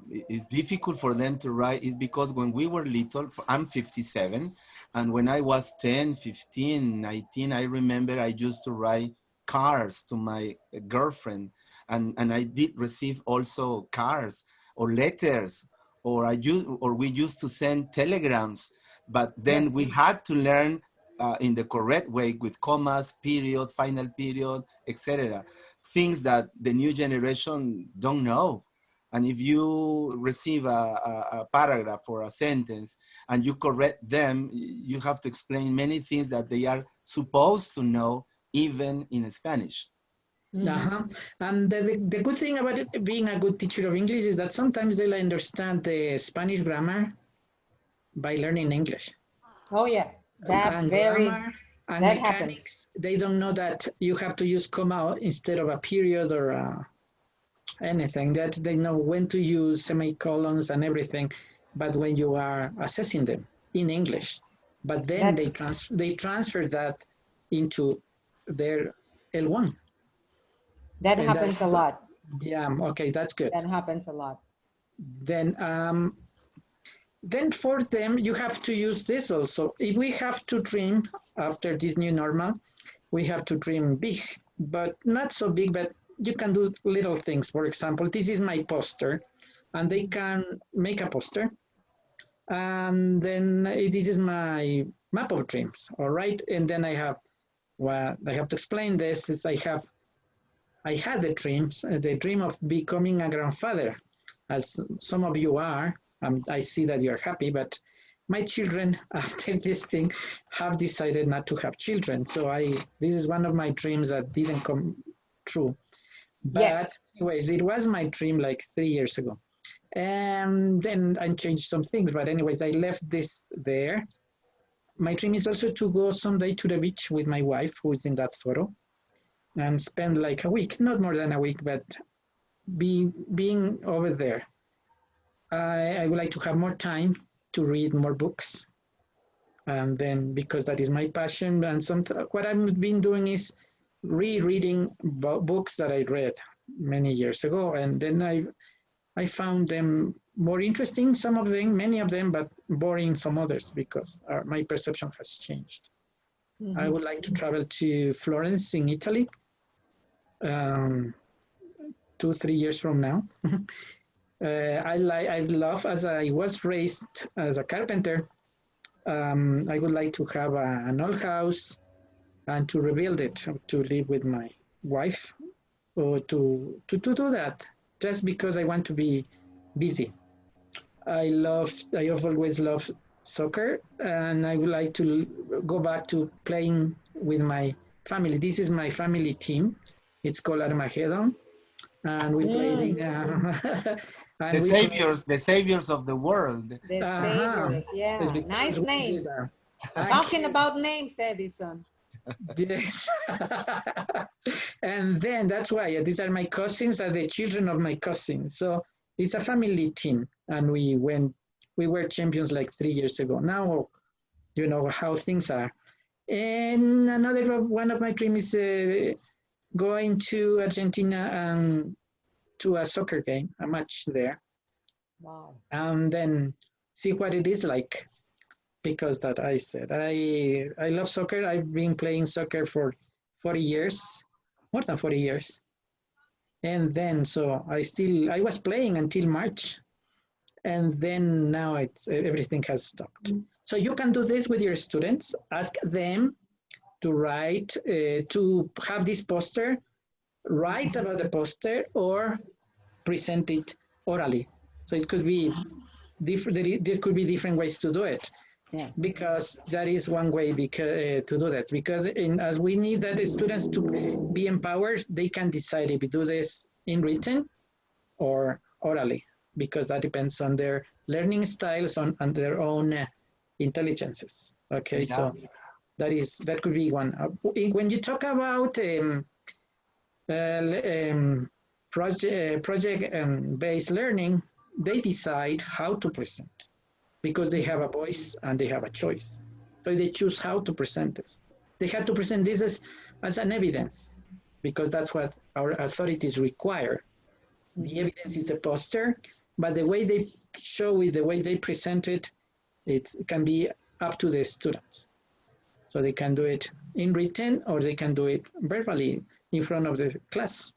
it's difficult for them to write is because when we were little, I'm 57, and when I was 10, 15, 19, I remember I used to write cards to my girlfriend, and I did receive also cards or letters, or we used to send telegrams, but then we had to learn in the correct way with commas, period, final period, etc. Things that the new generation don't know. And if you receive a paragraph or a sentence and you correct them, you have to explain many things that they are supposed to know, even in Spanish. And the good thing about being a good teacher of English is that sometimes they'll understand the Spanish grammar by learning English. Oh yeah, that's and very, grammar and that mechanics. happens. They don't know that you have to use comma instead of a period or anything. That they know when to use semicolons and everything, but when you are assessing them in English, but then they transfer that into their L1. That happens a lot. Yeah, okay, that's good. That happens a lot. Then for them, you have to use this also. If we have to dream after this new normal, we have to dream big, but not so big, but you can do little things. For example, this is my poster, and they can make a poster. And then this is my map of dreams, all right? And then I have to explain this, is I had the dream of becoming a grandfather, as some of you are. I see that you're happy, but my children, after this thing, have decided not to have children. So this is one of my dreams that didn't come true. But anyways, it was my dream like 3 years ago. And then I changed some things, but anyways, I left this there. My dream is also to go someday to the beach with my wife, who is in that photo, and spend like a week, not more than a week, but being over there. I would like to have more time to read more books. And then, because that is my passion, and what I've been doing is rereading books that I read many years ago, and then I found them more interesting, some of them, many of them, but boring some others, because my perception has changed. Mm-hmm. I would like to travel to Florence in Italy 2-3 years from now. I love, as I was raised as a carpenter, I would like to have an old house and to rebuild it, to live with my wife, or to do that, just because I want to be busy. I have always loved soccer, and I would like to go back to playing with my family. This is my family team. It's called Armageddon, and we play the saviors of the world. The saviors, yeah. Nice name. Talking about names, Edison. Yes. And then that's why these are my cousins, are the children of my cousins. So it's a family team, and we were champions like 3 years ago. Now, you know how things are. And one of my dreams is going to Argentina and to a soccer game, a match there. Wow. And then see what it is like. Because that I said, I love soccer. I've been playing soccer for 40 years, more than 40 years. And then, so I was playing until March. And then now everything has stopped. Mm-hmm. So you can do this with your students. Ask them to write, to have this poster, write about the poster, or present it orally. So it could be different. There could be different ways to do it. Yeah. Because that is one way to do that. Because as we need that the students to be empowered, they can decide if we do this in written or orally, because that depends on their learning styles, on their own intelligences. Okay, yeah. So that could be one. When you talk about project-based learning, they decide how to present, because they have a voice and they have a choice. So they choose how to present this. They have to present this as an evidence, because that's what our authorities require. The evidence is the poster, but the way they show it, the way they present it, it can be up to the students. So they can do it in written, or they can do it verbally in front of the class.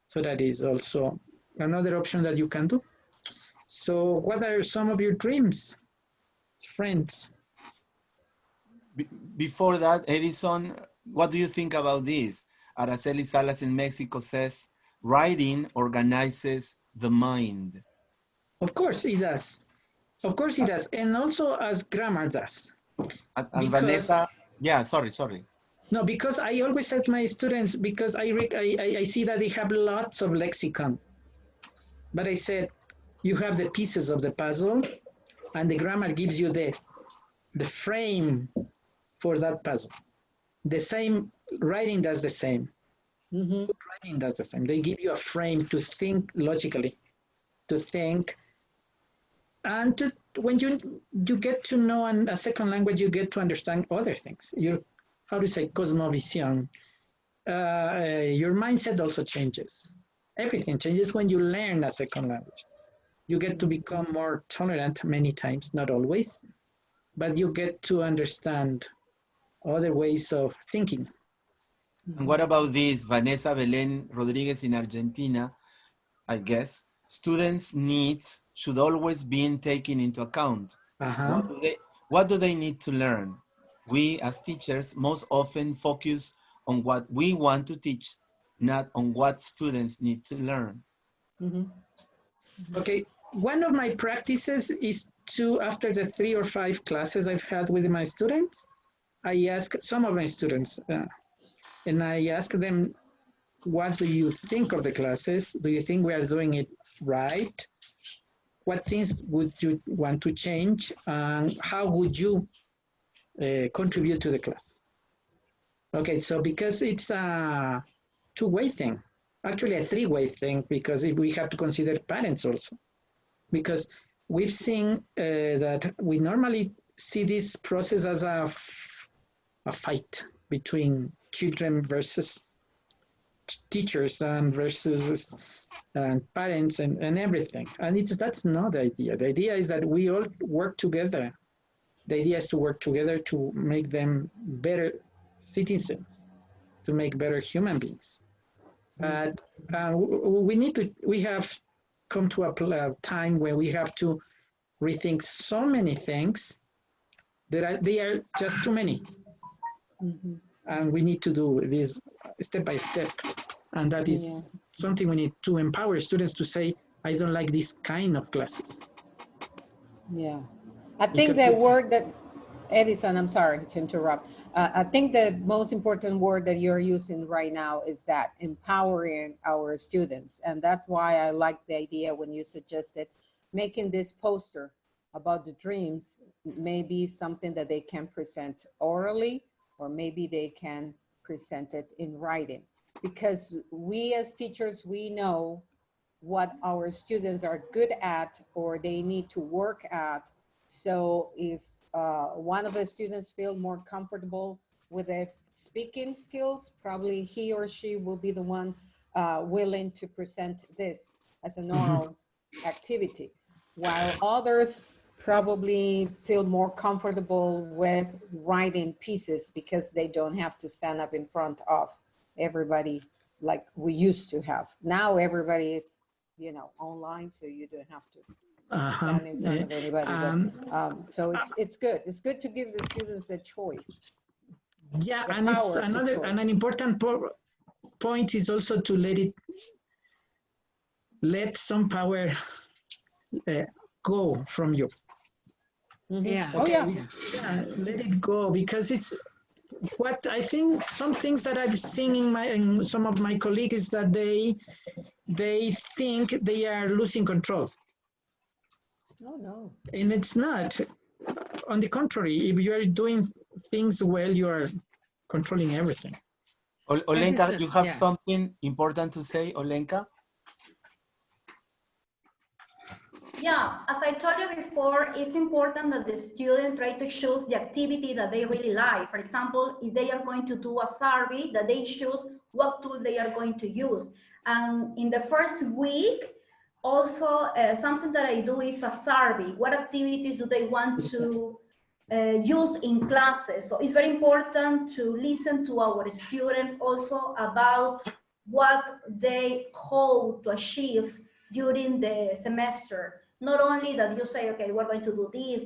So that is also another option that you can do. So what are some of your dreams, friends? Before that, Edison, what do you think about this? Araceli Salas in Mexico says, writing organizes the mind. Of course it does. Of course it does. And also as grammar does. And Vanessa, yeah, sorry. No, because I always said to my students, because I see that they have lots of lexicon. But I said, you have the pieces of the puzzle, and the grammar gives you the frame for that puzzle. The same, writing does the same. Mm-hmm. Writing does the same. They give you a frame to think logically, to think. And when you get to know a second language, you get to understand other things. How to say, cosmovision. Your mindset also changes. Everything changes when you learn a second language. You get to become more tolerant many times, not always, but you get to understand other ways of thinking. And what about this? Vanessa Belén Rodriguez in Argentina, I guess, students' needs should always be taken into account. Uh-huh. What do they need to learn? We as teachers most often focus on what we want to teach, not on what students need to learn. Mm-hmm. Okay, one of my practices is to, after the 3 or 5 classes I've had with my students, I ask some of my students, and I ask them, what do you think of the classes? Do you think we are doing it right? What things would you want to change? And how would you contribute to the class? Okay, so because it's a two-way thing, actually a three-way thing, because if we have to consider parents also, because we've seen that we normally see this process as a fight between children versus teachers and versus parents and everything. And that's not the idea. The idea is that we all work together. The idea is to work together to make them better citizens, to make better human beings. But we have come to a time where we have to rethink so many things that they are just too many. And we need to do this step by step. And that is something we need to empower students to say, I don't like this kind of classes. Yeah. I think the word that, Edison, I'm sorry to interrupt. I think the most important word that you're using right now is that empowering our students. And that's why I like the idea when you suggested making this poster about the dreams, maybe something that they can present orally, or maybe they can present it in writing. Because we as teachers, we know what our students are good at or they need to work at. So if one of the students feel more comfortable with their speaking skills, probably he or she will be the one willing to present this as an oral activity, while others probably feel more comfortable with writing pieces because they don't have to stand up in front of everybody like we used to have. Now everybody, it's, you know, online, so you don't have to stand in front of anybody. So it's good. It's good to give the students a choice. Yeah, and it's an important point is also to let some power go from you. Yeah. Okay. Yeah, let it go, because it's what I think. Some things that I've seen in some of my colleagues is that they think they are losing control. Oh no. And it's not. On the contrary, if you are doing things well, you are controlling everything. Olenka, you have something important to say, Olenka? Yeah, as I told you before, it's important that the student try to choose the activity that they really like. For example, if they are going to do a survey, that they choose what tool they are going to use. And in the first week, also something that I do is a survey. What activities do they want to use in classes? So it's very important to listen to our students also about what they hope to achieve during the semester. Not only that you say, okay, we're going to do this,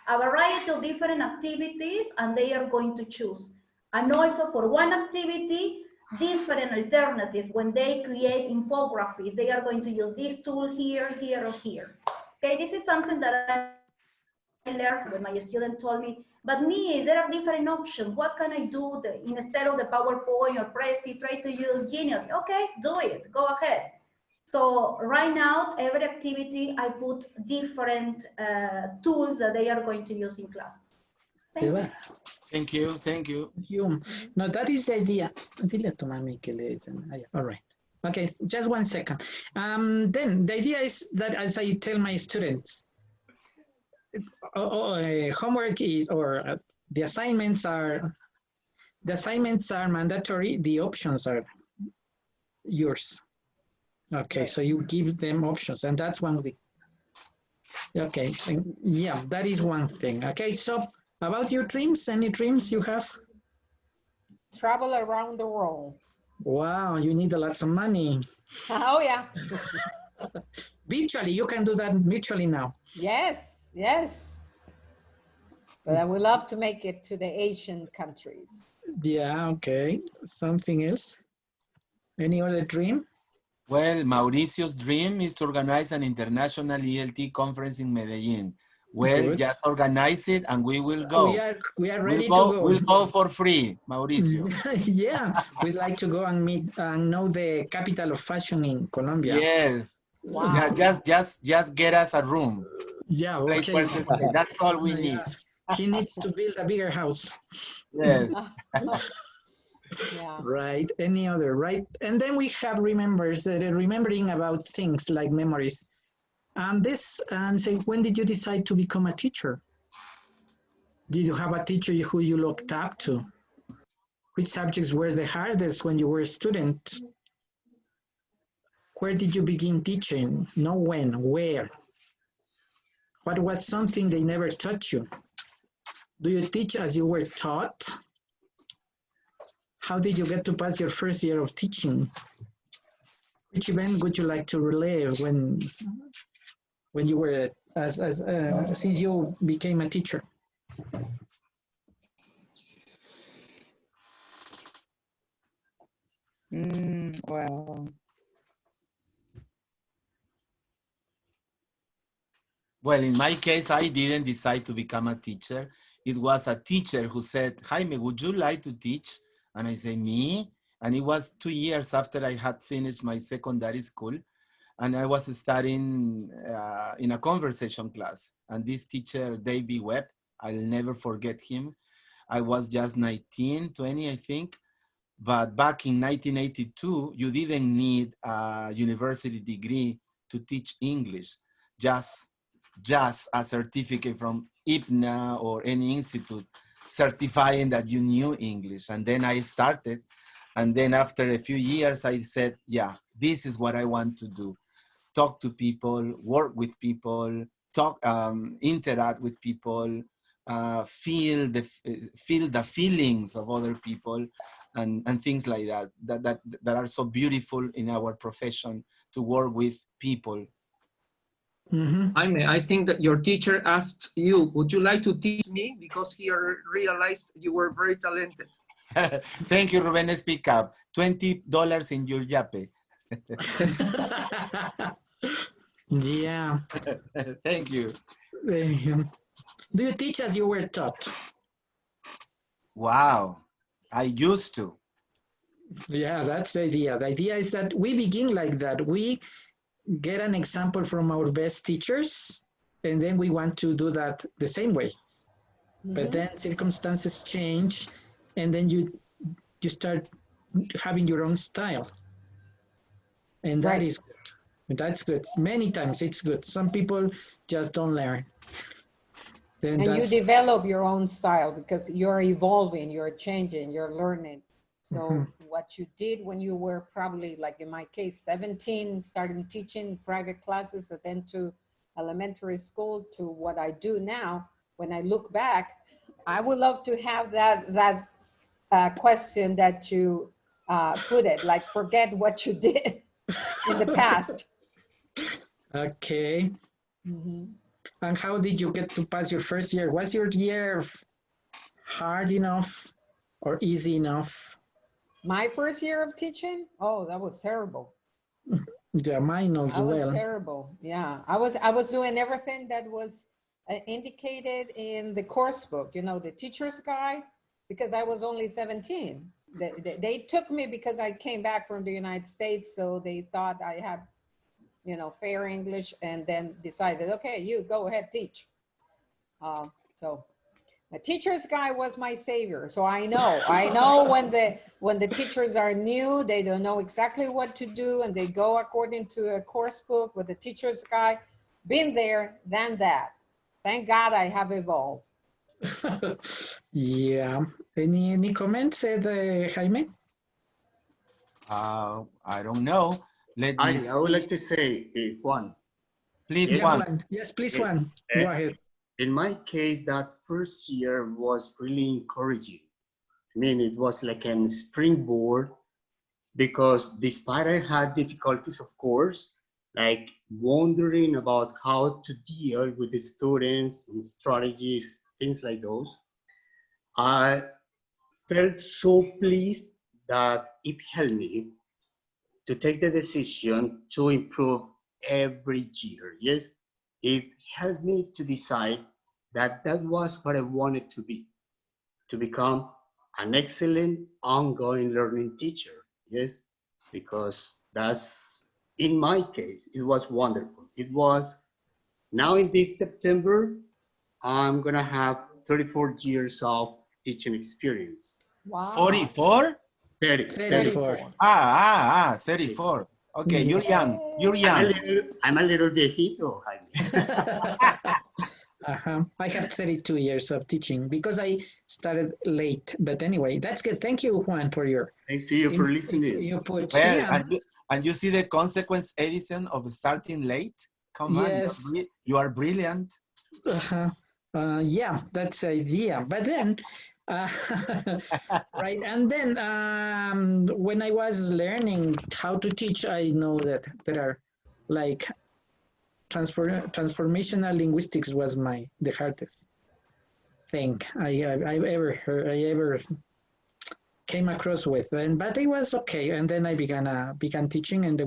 a variety of different activities, and they are going to choose. And also for one activity, different alternatives. When they create infographics, they are going to use this tool here, here, or here. Okay, this is something that I learned when my student told me, but me, there are different options. What can I do instead of the PowerPoint or Prezi? Try to use Genius. Okay, do it, go ahead. So right now, every activity, I put different tools that they are going to use in classes. Thank you. Thank you. No, that is the idea. All right. Okay, just 1 second. Then the idea is that, as I tell my students, homework is, or the assignments are mandatory. The options are yours. Okay, so you give them options, and that's one of the, okay, yeah, that is one thing. Okay, so about your dreams, any dreams you have? Travel around the world. Wow, you need a lot of money. Oh yeah. Virtually, you can do that virtually now. Yes, yes. But I would love to make it to the Asian countries. Yeah, okay. Something else? Any other dream? Well, Mauricio's dream is to organize an international ELT conference in Medellin. Well, Good. just organize it and we will go. We are ready to go. We'll go for free, Mauricio. Yeah, we'd like to go and meet and know the capital of fashion in Colombia. Yes. Wow. Just get us a room. Yeah, Place okay. where to stay. That's all we need. Yes. He needs to build a bigger house. Yes. Yeah. Right. Any other, right? And then we have remembering about things like memories. And say, when did you decide to become a teacher? Did you have a teacher who you looked up to? Which subjects were the hardest when you were a student? Where did you begin teaching? Know when, where? What was something they never taught you? Do you teach as you were taught? How did you get to pass your first year of teaching? Which event would you like to relive when you were since you became a teacher? Well, in my case, I didn't decide to become a teacher. It was a teacher who said, Jaime, would you like to teach? And I said, me? And it was 2 years after I had finished my secondary school. And I was studying in a conversation class. And this teacher, David Webb, I'll never forget him. I was just 19, 20, I think. But back in 1982, you didn't need a university degree to teach English. Just a certificate from IPNA or any institute certifying that you knew English. And then I started. And then after a few years, I said, yeah, this is what I want to do. Talk to people, work with people, interact with people, feel the feelings of other people, and things like that are so beautiful in our profession, to work with people. Jaime, I think that your teacher asked you, would you like to teach me? Because he realized you were very talented. Thank you, Ruben. Speak up. $20 in your yape. Yeah. Thank you. Do you teach as you were taught? Wow, I used to. Yeah, that's the idea. The idea is that we begin like that. We get an example from our best teachers, and then we want to do that the same way. But then circumstances change, and then you start having your own style. And that is good. That's good. Many times it's good. Some people just don't learn. Then and you develop your own style because you're evolving, you're changing, you're learning. So what you did when you were probably, like in my case, 17, starting teaching private classes, and then to elementary school, to what I do now, when I look back, I would love to have that question that you put it, like forget what you did in the past. Okay. And how did you get to pass your first year? Was your year hard enough or easy enough? My first year of teaching? Oh, that was terrible. Yeah, mine also. That was terrible. Yeah, I was doing everything that was indicated in the course book, you know, the teacher's guide, because I was only 17. They took me because I came back from the United States, so they thought I had, you know, fair English, and then decided, okay, you go ahead, teach. So the teacher's guide was my savior. So I know when the teachers are new, they don't know exactly what to do, and they go according to a course book with the teacher's guide. Been there, done that. Thank God I have evolved. Yeah. Any comments, Jaime? I don't know. I would like to say, Juan. Please, yes, Juan. Yes, please, Juan. Go ahead. In my case, that first year was really encouraging. I mean, it was like a springboard, because despite I had difficulties, of course, like wondering about how to deal with the students and strategies, things like those, I felt so pleased that it helped me to take the decision to improve every year. Yes, it helped me to decide that that was what I wanted to be, to become an excellent ongoing learning teacher. Yes, because that's, in my case, it was wonderful. It was, now in this September, I'm gonna have 34 years of teaching experience. Wow. 44? 34. 34. Okay, you're young. You're I'm young. a little viejito, Jaime. I have 32 years of teaching because I started late. But anyway, that's good. Thank you, Juan, for your. Thanks to you for listening. You put, Well, yeah. and you see the consequence, Edison, of starting late? Come on, Yes. you are brilliant. Yeah, that's the idea. But then, right, and then when I was learning how to teach, I know that there are like transformational linguistics was the hardest thing I ever heard, I ever came across with, but it was okay. And then I began teaching, and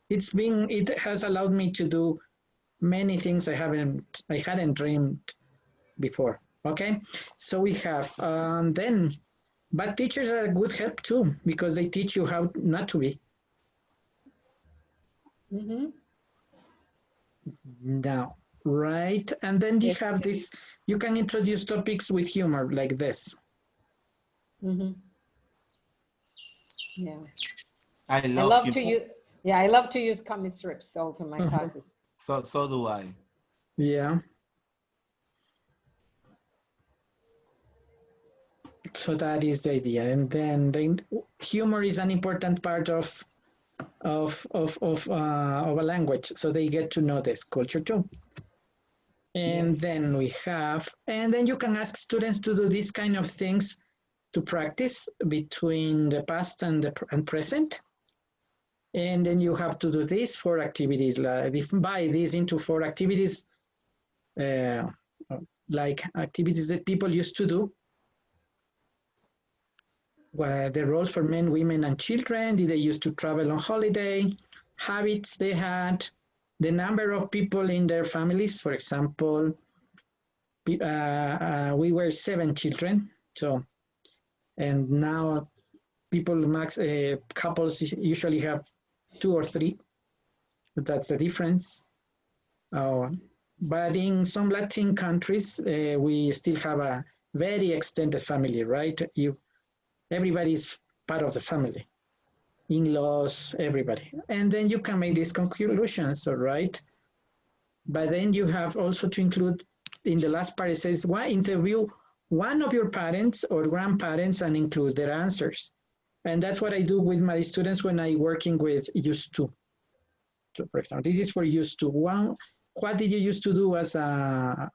it has allowed me to do many things I hadn't dreamed before. Okay, so we have but teachers are a good help too, because they teach you how not to be. Mm-hmm. Now, right, and then you have this, you can introduce topics with humor like this. Mm-hmm. Yeah. I love I love to use comic strips also in my classes. So do I. Yeah. So that is the idea, and then humor is an important part of a language, so they get to know this culture too. And then we have, and then you can ask students to do these kind of things to practice between the past and present. And then you have to do these 4 activities, like divide these into 4 activities, like activities that people used to do. The roles for men, women, and children. Did they used to travel on holiday? Habits they had, the number of people in their families. For example, we were 7 children. So, and now couples usually have 2 or 3. That's the difference. But in some Latin countries, we still have a very extended family, right? Everybody is part of the family, in-laws, everybody. And then you can make these conclusions, all right? But then you have also to include, in the last part, it says, interview one of your parents or grandparents and include their answers. And that's what I do with my students when I'm working with used to. So for example, this is for used to. What did you used to do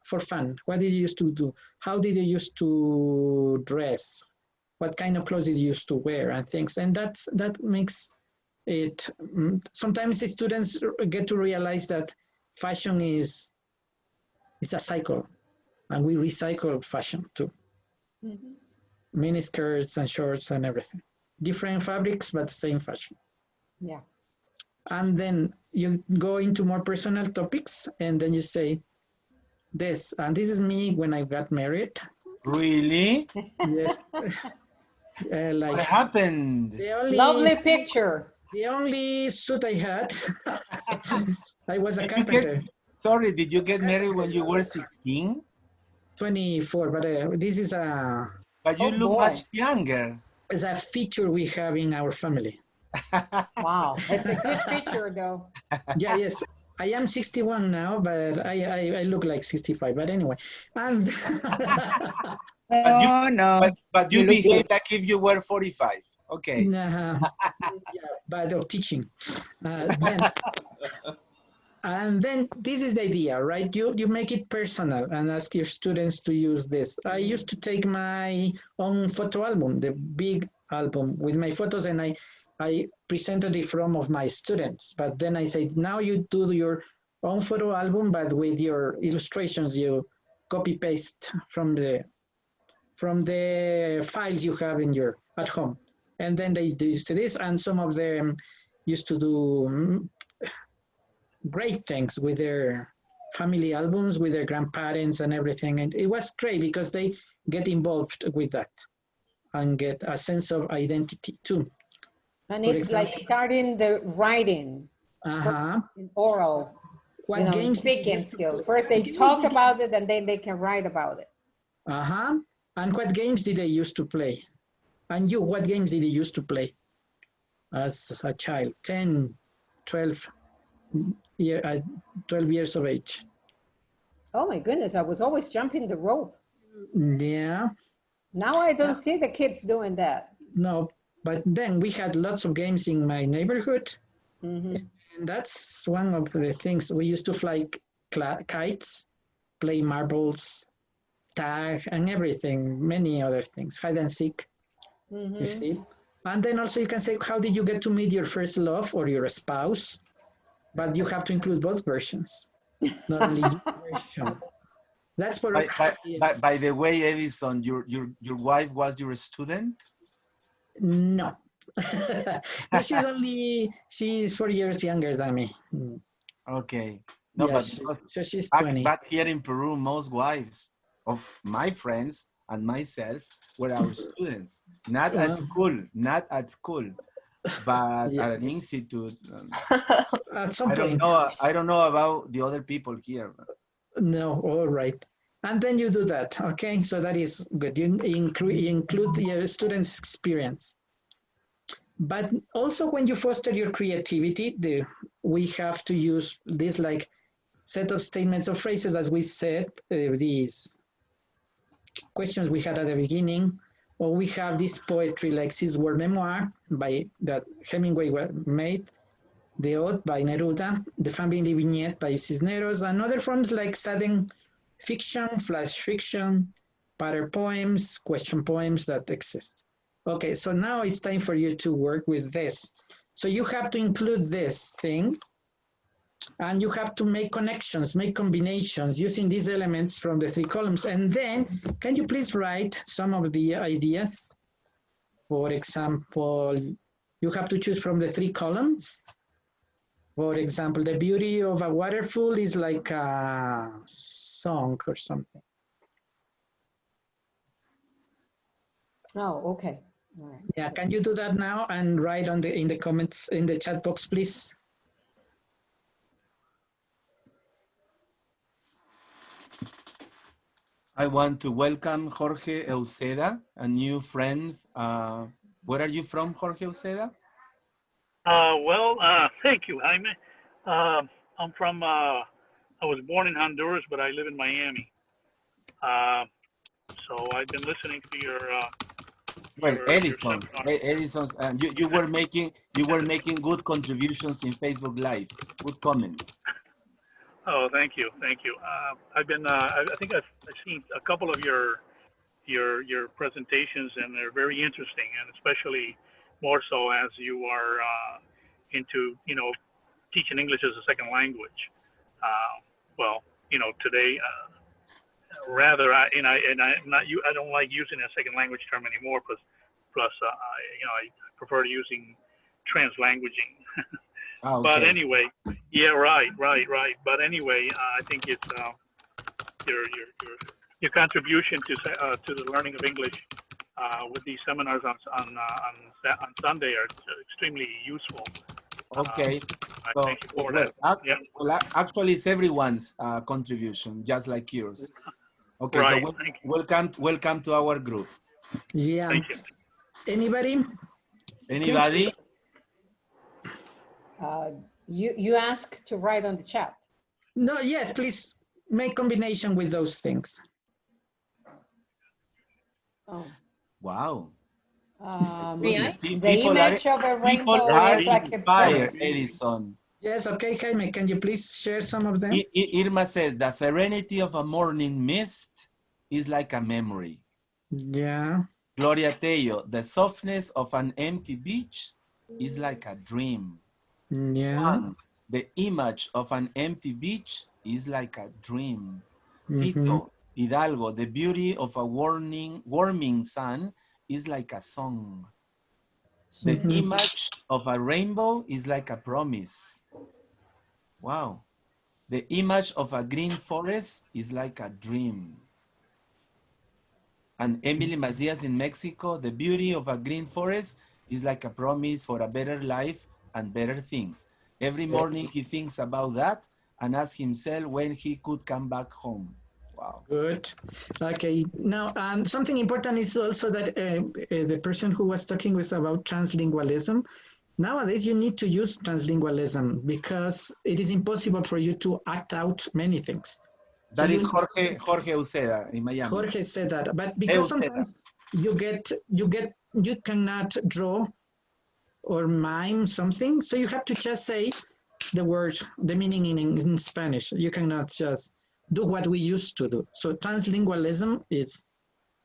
for fun? What did you used to do? How did you used to dress? What kind of clothes did you used to wear and things? And that makes it, sometimes the students get to realize that fashion is a cycle, and we recycle fashion too. Mm-hmm. Mini skirts and shorts and everything. Different fabrics, but the same fashion. Yeah. And then you go into more personal topics, and then you say this, and this is me when I got married. Really? Yes. What happened? Lovely picture. The only suit I had, I was a carpenter. Sorry, did you get married when you were 16? 24, but this is a... But you look much younger. It's a feature we have in our family. Wow, it's a good feature though. Yeah, yes. I am 61 now, but I look like 65, but anyway. And but you behave like if you were 45. Okay. Yeah, but of teaching. And then this is the idea, right? You make it personal and ask your students to use this. I used to take my own photo album, the big album with my photos, and I presented it from of my students. But then I said, now you do your own photo album, but with your illustrations, you copy paste from the files you have at home. And then they do this, and some of them used to do great things with their family albums with their grandparents and everything. And it was great because they get involved with that and get a sense of identity too. And it's like starting the writing, oral, what games speaking skill. First they talk about it and then they can write about it. And what games did they used to play? And you, what games did you used to play as a child? 10, 12 years of age. Oh my goodness, I was always jumping the rope. Yeah. Now I don't see the kids doing that. No, but then we had lots of games in my neighborhood. Mm-hmm. And that's one of the things. We used to fly kites, play marbles, tag, and everything, many other things, hide and seek, you see. And then also you can say, how did you get to meet your first love or your spouse? But you have to include both versions, not only your version. That's for by the way, Edison, your wife was your student? No. No, she's 4 years younger than me. Okay. No, yes, but so she's 20. But here in Peru, most wives of my friends and myself were our students. Not at school, but at an institute. At some I point. don't know about the other people here. No, all right. And then you do that, okay? So that is good. You include your students' experience. But also when you foster your creativity, we have to use this like set of statements or phrases, as we said, these questions we had at the beginning, or we have this poetry like Cis Word Memoir that Hemingway made, the Ode by Neruda, the Family Vignette by Cisneros, and other forms like sudden fiction, flash fiction, pattern poems, question poems that exist. Okay, so now it's time for you to work with this. So you have to include this thing, and you have to make connections, make combinations using these elements from the 3 columns. And then, can you please write some of the ideas? For example, you have to choose from the 3 columns. For example, the beauty of a waterfall is like a song or something. Oh, okay. All right. Yeah, can you do that now and write in the comments in the chat box, please? I want to welcome Jorge Euseda, a new friend. Where are you from, Jorge Euseda? Thank you, Jaime. I'm from, I was born in Honduras, but I live in Miami. So I've been listening to your Edison's, you were making good contributions in Facebook Live, good comments. Oh, thank you. I've been, I think I've seen a couple of your presentations, and they're very interesting, and especially more so as you are into, teaching English as a second language. Today, rather, I don't like using a second language term anymore. Plus, I prefer using translanguaging. Okay. But anyway, yeah, right. But anyway, I think it's your contribution to the learning of English with these seminars on Sunday are extremely useful. Okay. Actually, it's everyone's contribution, just like yours. Okay, right. So welcome to our group. Yeah. Thank you. Anybody? You ask to write on the chat. No, yes, please make combination with those things. Oh. Wow. The image of a rainbow is like a fire, Edison. Yes, okay, Jaime, can you please share some of them? Irma says, the serenity of a morning mist is like a memory. Yeah. Gloria Tello, the softness of an empty beach is like a dream. Yeah. Juan, the image of an empty beach is like a dream. Tito, Hidalgo, the beauty of a warming sun is like a song. The image of a rainbow is like a promise. Wow. The image of a green forest is like a dream. And Emily Macias in Mexico, the beauty of a green forest is like a promise for a better life and better things. Every morning he thinks about that and asks himself when he could come back home. Wow. Good. Okay. Now, something important is also that the person who was talking was about translingualism. Nowadays, you need to use translingualism because it is impossible for you to act out many things. That is Jorge Uceda in Miami. Jorge said that, but because sometimes you cannot draw or mime something, so you have to just say the word, the meaning in Spanish. You cannot just do what we used to do. So translingualism is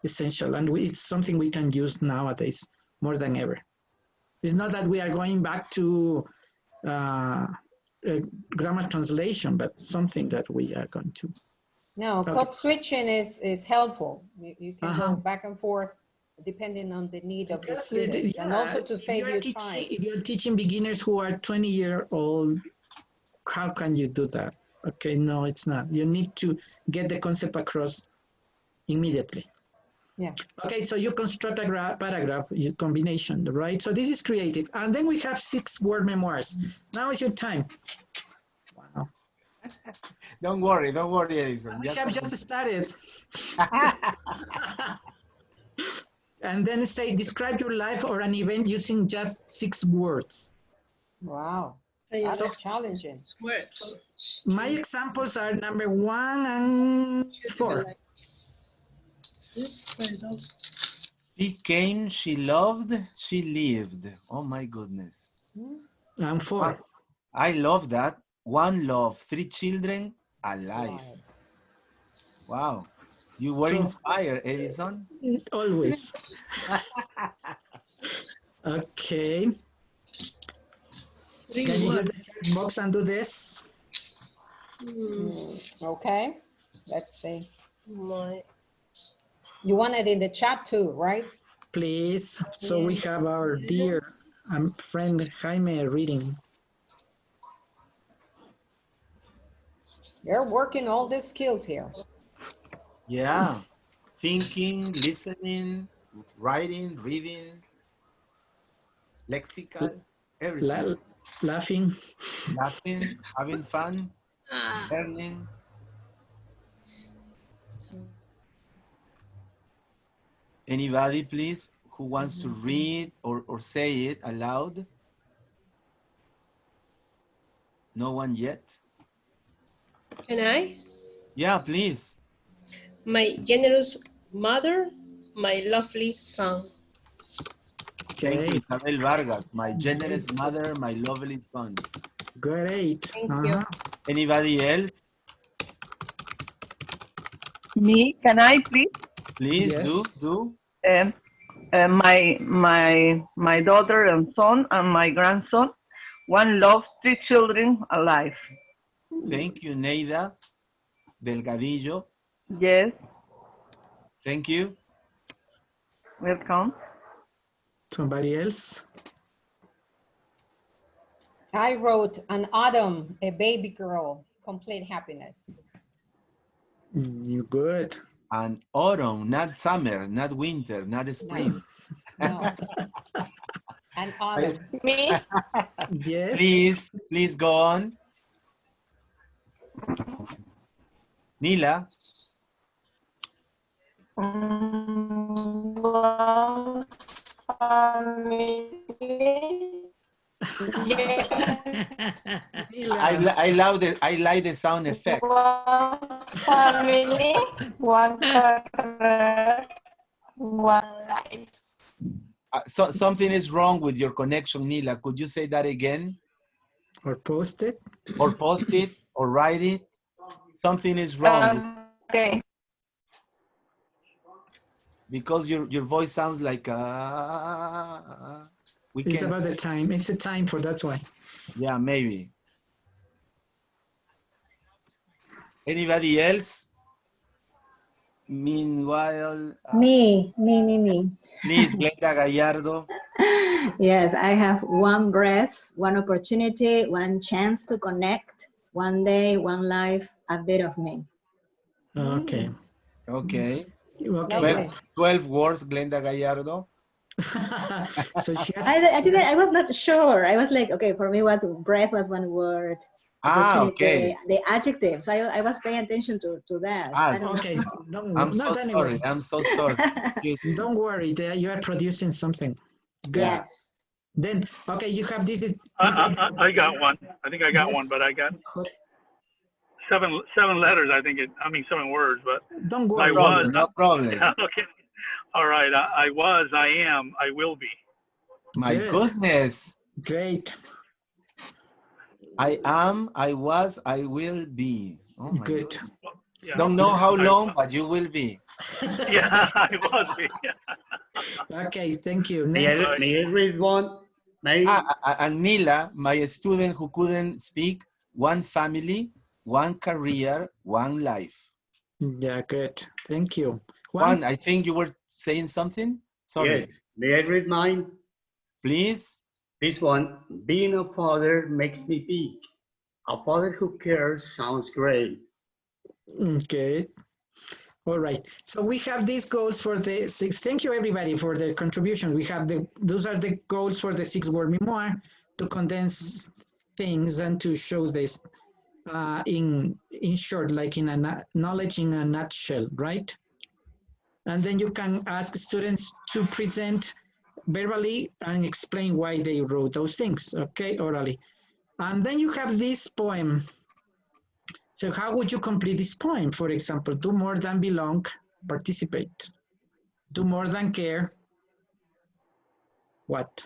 essential, and it's something we can use nowadays more than ever. It's not that we are going back to grammar translation, but something that we are going to. No, code switching is helpful. You can go back and forth depending on the need of the students, and also to save you time. If you're teaching beginners who are 20-year-old, how can you do that? Okay, no, it's not. You need to get the concept across immediately. Yeah. Okay, so you construct a paragraph combination, right? So this is creative. And then we have 6-word memoirs. Now is your time. Wow. Don't worry, Edison. We have just started. And then say, describe your life or an event using just 6 words. Wow, that's challenging. Words. My examples are number 1 and 4. She came, she loved, she lived. Oh my goodness. And 4. I love that. 1 love, 3 children, alive. Wow. You were inspired, Edison? Always. Okay. Can you use the chat box and do this? Okay, let's see. You want it in the chat too, right? Please. So we have our dear friend Jaime reading. You're working all the skills here. Yeah. Thinking, listening, writing, reading, lexical, everything. Laughing. Laughing, having fun, learning. Anybody, please, who wants to read or say it aloud? No one yet? Can I? Yeah, please. My generous mother, my lovely son. Thank you, Isabel Vargas. My generous mother, my lovely son. Great. Thank you. Anybody else? Me, can I please? Please, yes. do. My daughter and son and my grandson, 1 loves 3 children alive. Thank you, Neida Delgadillo. Yes. Thank you. Welcome. Somebody else? I wrote an autumn, a baby girl, complete happiness. You good. And autumn, not summer, not winter, not spring. No. And autumn. Me? Yes. Please go on. Nila. I like the sound effect. 1 family, 1 career, 1 life. So something is wrong with your connection, Nila. Could you say that again? Or post it? Or post it, or write it. Something is wrong. Okay. Because your voice sounds like It's about the time. It's a time for that's why. Yeah, maybe. Anybody else? Meanwhile, Me. Please, Glenda Gallardo. Yes, I have 1 breath, 1 opportunity, 1 chance to connect, one day, one life, a bit of me. Okay. Okay. Okay. 12 words, Glenda Gallardo. So she has, I was not sure. I was like, okay, for me, breath was one word. Okay. The adjectives. I was paying attention to that. Okay. I'm so sorry. I'm so sorry. Don't worry. You are producing something. Good. Yes. Then, okay, you have this. I got one. I think I got one, but I got seven letters. I mean 7 words, but don't worry. No problem. Okay. All right. I was, I am, I will be. My goodness. Great. I am, I was, I will be. Oh my Good. goodness. Yeah. Don't know how long, but you will be. Yeah, I will be. Okay, thank you. May I read one? And Mila, my student who couldn't speak, one family, one career, one life. Yeah, good. Thank you. Juan, I think you were saying something? Sorry. Yes. May I read mine? Please. This one, being a father makes me big. A father who cares sounds great. Okay. All right. So we have these goals for the 6. Thank you everybody for the contribution. We have those are the goals for the 6-word memoir, to condense things and to show this in short, like in a knowledge in a nutshell, right? And then you can ask students to present verbally and explain why they wrote those things, okay, orally. And then you have this poem. So how would you complete this poem? For example, do more than belong, participate. Do more than care, what?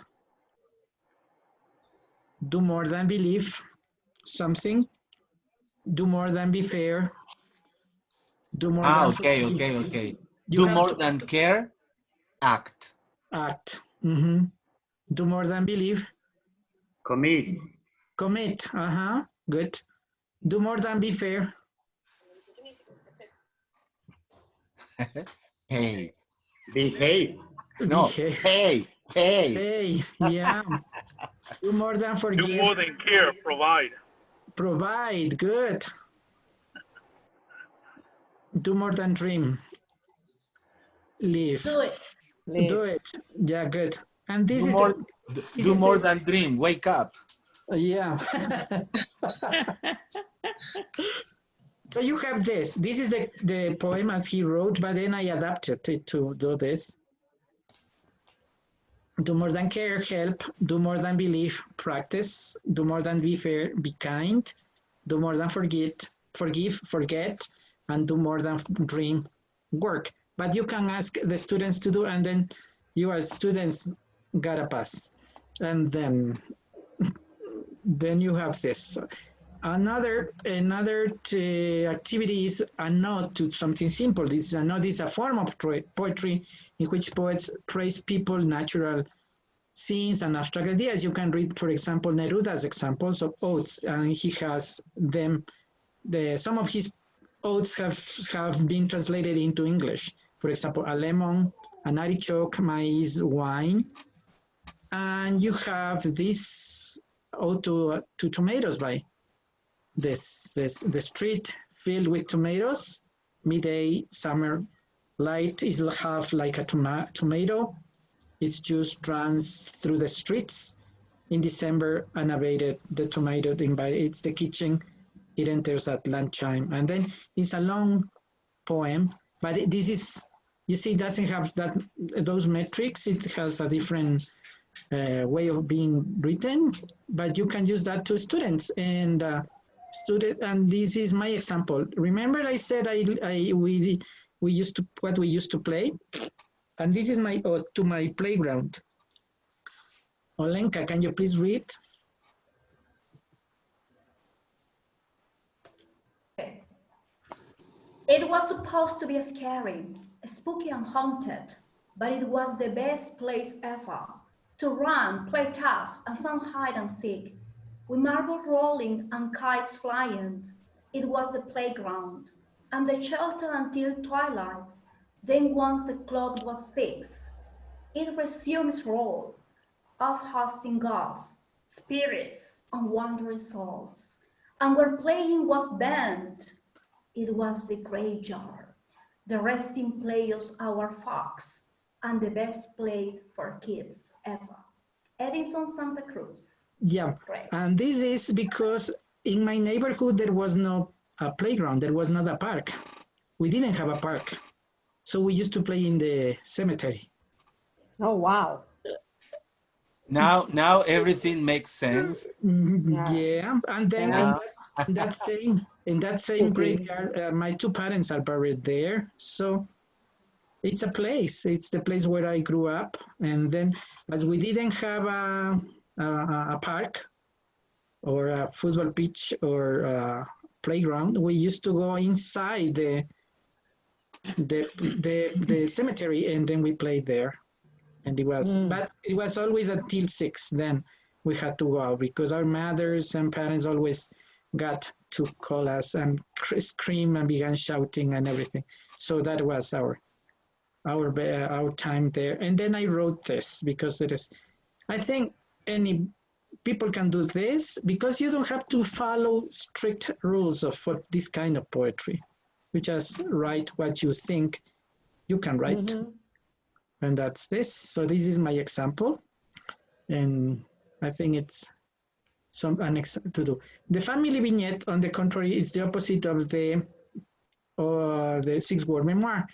Do more than believe, something. Do more than be fair. Do more than okay. Do more than care, act. Act. Mm-hmm. Do more than believe. Commit. Commit. Good. Do more than be fair. Hey. Behave. No. Hey. Hey. Yeah. Do more than forgive. Do more than care. Provide. Provide. Good. Do more than dream. Live. Do it. Do it. Yeah, good. And this do more than dream. Wake up. Yeah. So you have this. This is the poem as he wrote, but then I adapted it to do this. Do more than care, help. Do more than believe, practice. Do more than be fair, be kind. Do more than forgive, forget. And do more than dream, work. But you can ask the students to do, and then you as students gotta pass. And then you have this. Another activity is a nod to something simple. This is a form of poetry in which poets praise people, natural scenes, and abstract ideas. You can read, for example, Neruda's examples of odes, and he has them. Some of his odes have been translated into English. For example, a lemon, an artichoke, maize, wine. And you have this ode to tomatoes by the street filled with tomatoes. Midday, summer light is half like a tomato. Its juice runs through the streets. In December, unabated, the tomato invades the kitchen. It enters at lunchtime. And then it's a long poem, but this is, you see, it doesn't have those metrics. It has a different way of being written, but you can use that to students. And and this is my example. Remember I said we used to play, and this is my ode to my playground. Olenka, can you please read? Okay. It was supposed to be scary, spooky and haunted, but it was the best place ever. To run, play tough, and some hide and seek. With marble rolling and kites flying, it was a playground, and the shelter until twilight. Then once the clock was 6, it resumed its role of hosting ghosts, spirits, and wandering souls. And where playing was banned, it was the graveyard, the resting place of our fox, and the best place for kids ever. Edison Santacruz. Yeah, and this is because in my neighborhood there was no playground, there was not a park. We didn't have a park, so we used to play in the cemetery. Oh wow! Now everything makes sense. Yeah, and then in that same graveyard, my two parents are buried there. So it's a place. It's the place where I grew up. And then, as we didn't have a park or a football pitch or a playground, we used to go inside the cemetery, and then we played there. And it was, but it was always until 6. Then we had to go out because our mothers and parents always got to call us and scream and began shouting and everything. So that was our time there. And then I wrote this because it is, I think any people can do this because you don't have to follow strict rules for this kind of poetry. You just write what you think you can write. And that's this. So this is my example. And I think it's to do. The family vignette, on the contrary, is the opposite of the 6-word memoir.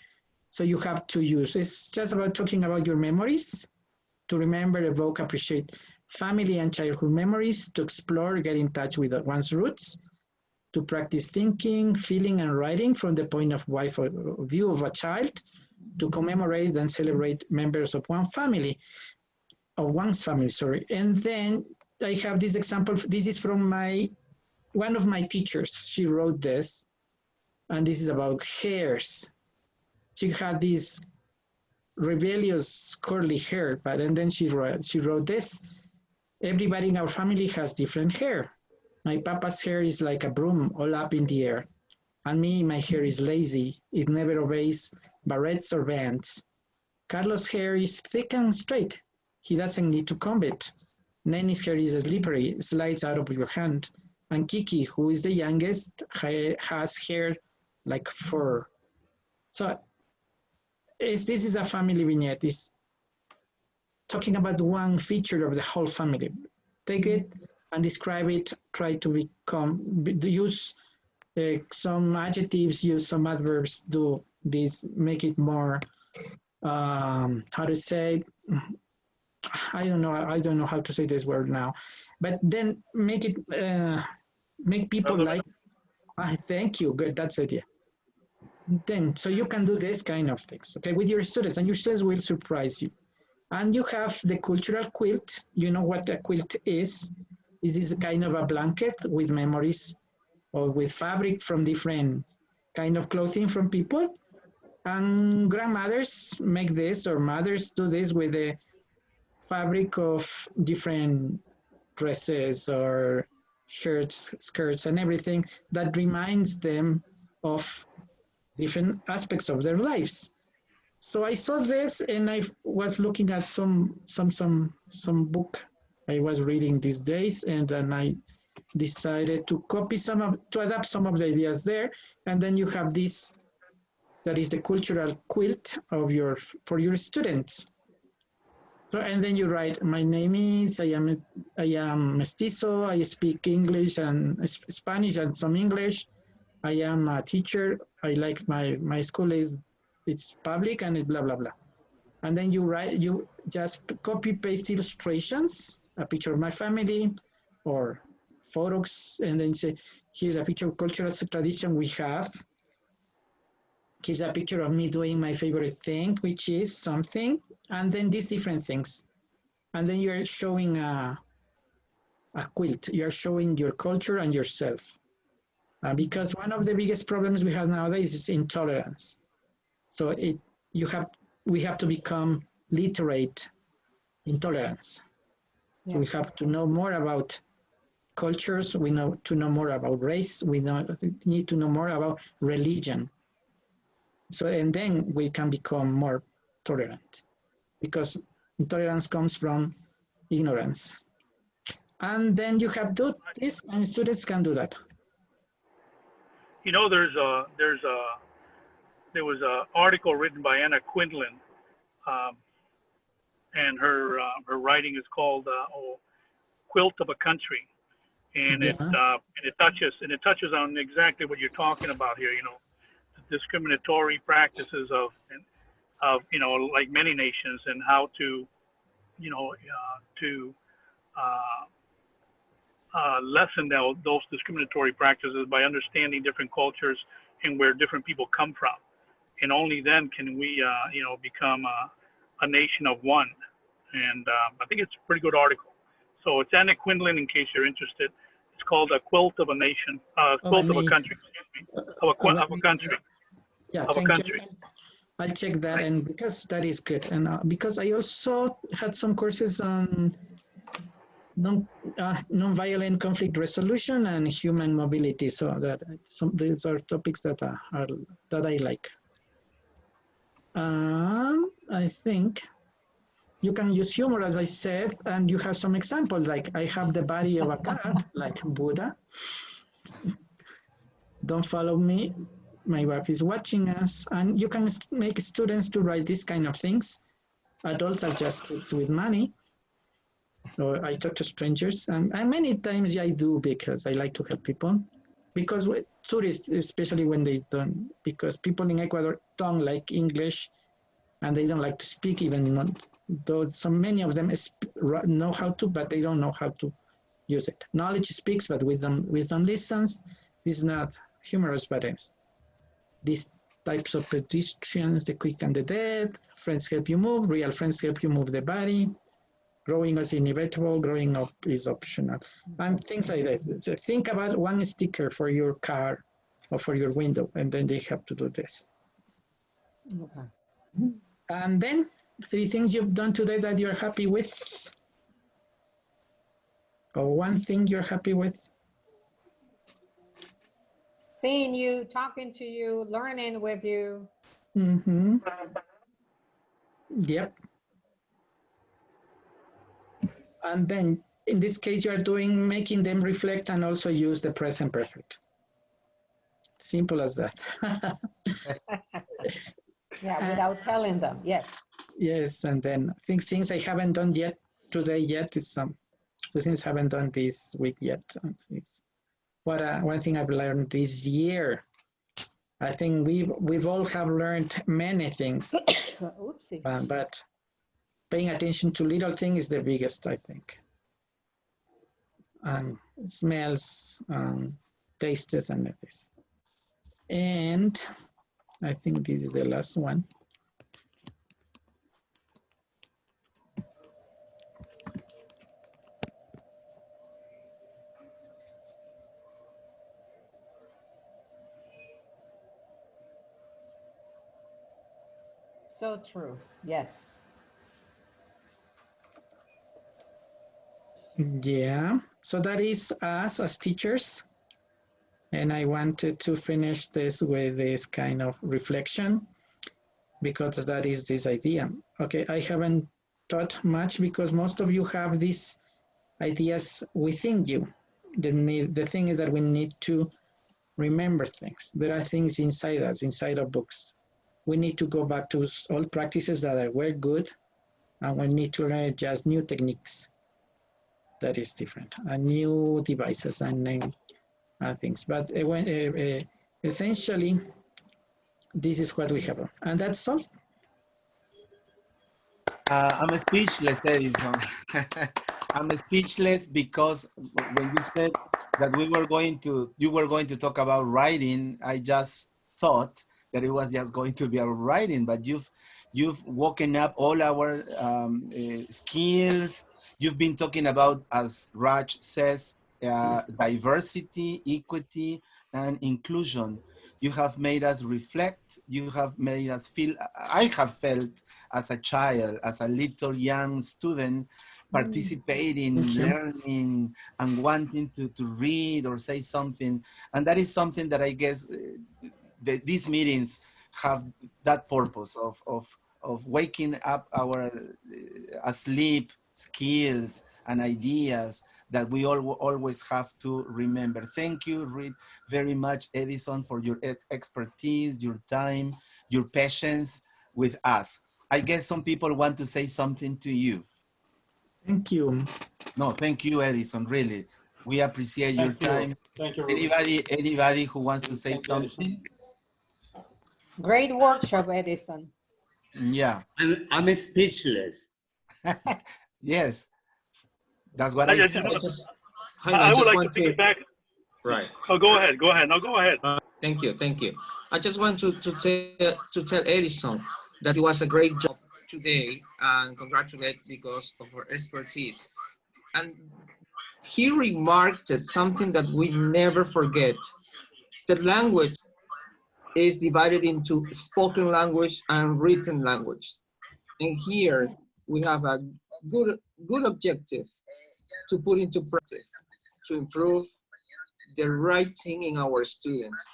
So you have to use, it's just about talking about your memories, to remember, evoke, appreciate family and childhood memories, to explore, get in touch with one's roots, to practice thinking, feeling, and writing from the point of view of a child, to commemorate and celebrate members of one's family, sorry. And then I have this example. This is from one of my teachers. She wrote this, and this is about hairs. She had this rebellious curly hair, and then she wrote this. Everybody in our family has different hair. My papa's hair is like a broom all up in the air. And me, my hair is lazy. It never obeys barrettes or bands. Carlos' hair is thick and straight. He doesn't need to comb it. Nenny's hair is slippery, slides out of your hand. And Kiki, who is the youngest, has hair like fur. So this is a family vignette. It's talking about one feature of the whole family. Take it and describe it. Try to use some adjectives, use some adverbs, do this, make it more, how to say, I don't know how to say this word now, but then make it, make people like, thank you, good, that's the idea. Then, so you can do this kind of things, okay, with your students, and your students will surprise you. And you have the cultural quilt. You know what a quilt is? It is a kind of a blanket with memories or with fabric from different kind of clothing from people. And grandmothers make this, or mothers do this with the fabric of different dresses or shirts, skirts, and everything that reminds them of different aspects of their lives. So I saw this, and I was looking at some book I was reading these days, and then I decided to adapt some of the ideas there, and then you have this, that is the cultural quilt of for your students. So, and then you write, my name is, I am mestizo, I speak English and Spanish and some English. I am a teacher, I like my school it's public and blah, blah, blah. And then you just copy paste illustrations, a picture of my family or photos, and then say, here's a picture of cultural tradition we have. Here's a picture of me doing my favorite thing, which is something, and then these different things. And then you're showing a quilt. You're showing your culture and yourself. Because one of the biggest problems we have nowadays is intolerance. So we have to become literate in tolerance. Yeah. So we have to know more about cultures. We know to know more about race. We need to know more about religion. So, and then we can become more tolerant, because intolerance comes from ignorance. And then you have to do this, and students can do that. You know, there was an article written by Anna Quindlen, and her writing is called "Quilt of a Country," and it touches on exactly what you're talking about here. You know, the discriminatory practices of you know, like many nations, and how to, you know, lessen those discriminatory practices by understanding different cultures and where different people come from. And only then can we, you know, become a nation of one. And I think it's a pretty good article. So it's Anna Quindlen, in case you're interested. It's called A Quilt of a Nation, Quilt of a Country, excuse me, of a country. Yeah, of a country. I'll check that, and because that is good, and because I also had some courses on non-violent conflict resolution and human mobility, so that these are topics that I like. I think you can use humor, as I said, and you have some examples, like I have the body of a cat, like Buddha. Don't follow me. My wife is watching us, and you can make students to write these kind of things. Adults are just kids with money. Or I talk to strangers, and many times I do, because I like to help people. Because with tourists, especially when they don't, because people in Ecuador don't like English, and they don't like to speak, even though so many of them know how to, but they don't know how to use it. Knowledge speaks, but wisdom listens. This is not humorous, but these types of pedestrians, the quick and the dead, friends help you move, real friends help you move the body, growing is inevitable, growing up is optional, and things like that. So think about one sticker for your car or for your window, and then they have to do this. Okay. And then 3 things you've done today that you're happy with, or 1 thing you're happy with. Seeing you, talking to you, learning with you. Mm-hmm. Yep. And then in this case, you are making them reflect and also use the present perfect. Simple as that. Yeah, without telling them, yes. Yes, and then I think things I haven't done today yet is 2 things I haven't done this week yet. One thing I've learned this year. I think we've all have learned many things, but paying attention to little things is the biggest, I think. Smells, tastes, and this. And I think this is the last one. So true, yes. Yeah, so that is us as teachers. And I wanted to finish this with this kind of reflection, because that is this idea. Okay, I haven't taught much because most of you have these ideas within you. The thing is that we need to remember things. There are things inside us, inside of books. We need to go back to old practices that were good, and we need to learn just new techniques. That is different, and new devices and things. But essentially, this is what we have, and that's all. I'm speechless, Edison. I'm speechless because when you said that you were going to talk about writing, I just thought that it was just going to be about writing, but you've woken up all our skills. You've been talking about, as Raj says, diversity, equity, and inclusion. You have made us reflect. You have made us feel, I have felt as a child, as a little young student, participating, learning, and wanting to read or say something. And that is something that I guess these meetings have that purpose of waking up our asleep skills and ideas that we always have to remember. Thank you very much, Edison, for your expertise, your time, your patience with us. I guess some people want to say something to you. Thank you. No, thank you, Edison, really. We appreciate your time. Thank you, Ruben. Anybody who wants to say Thank you, Edison. something? Great workshop, Edison. Yeah. I'm speechless. Yes. That's what I said. I would like to piggyback. Right. Oh, go ahead. Go ahead. No, go ahead. Thank you. Thank you. I just want to tell Edison that it was a great job today and congratulate because of her expertise. And he remarked something that we never forget. That language is divided into spoken language and written language. And here we have a good objective to put into practice to improve the writing in our students.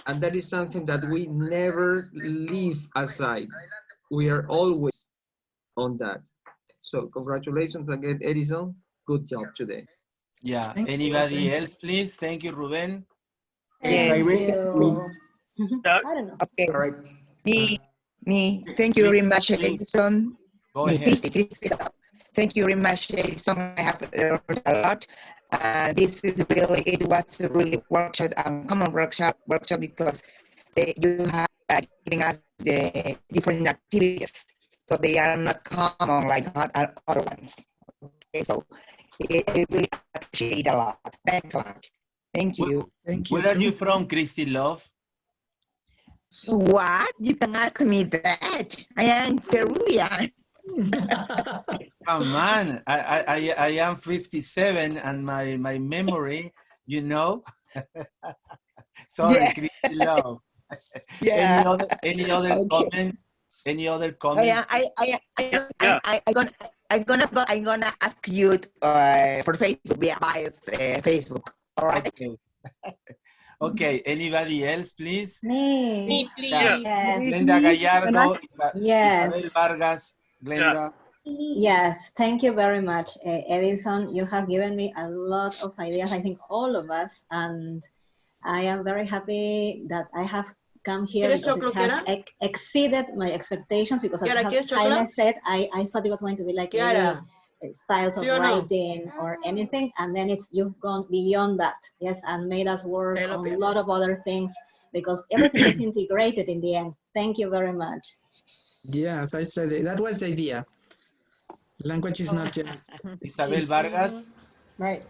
And that is something that we never leave aside. We are always on that. So congratulations again, Edison. Good job today. Yeah. Anybody else, please? Thank you, Ruben. Yes, me. I don't know. Okay. All right. Me. Thank you very much, Edison. Go ahead. Christy. Thank you very much, Edison. I have learned a lot. It was a really workshop, common workshop because you have giving us the different activities, so they are not common like other ones. Okay, so I really appreciate a lot. Thanks a lot. Thank you. Thank you. Where are you from, Christy Love? What? You can ask me that. I am Peruvian. Come on, I am 57 and my memory, you know. Sorry, Yeah. Christy Love. Yeah. Any other Okay. comment? Any other comment? I'm gonna ask you for Facebook via Facebook. All right. Okay. Okay. Anybody else, please? Me, please. Yes. Glenda Gallardo, Yes. Isabel Vargas, Glenda. Yes, thank you very much, Edison. You have given me a lot of ideas, I think all of us, and I am very happy that I have come here ¿Quieres because it has choclo, exceeded my expectations because as Kiara, ¿quieres Jaime choclo? said, I thought it was going to be like Kiara. maybe styles of ¿Sí o no? writing or anything, and then you've gone beyond that, yes, and made us work on a lot of other things because everything is integrated in the end. Thank you very much. Yeah, as I said, that was the idea. Language is not just... Isabel Vargas. Right.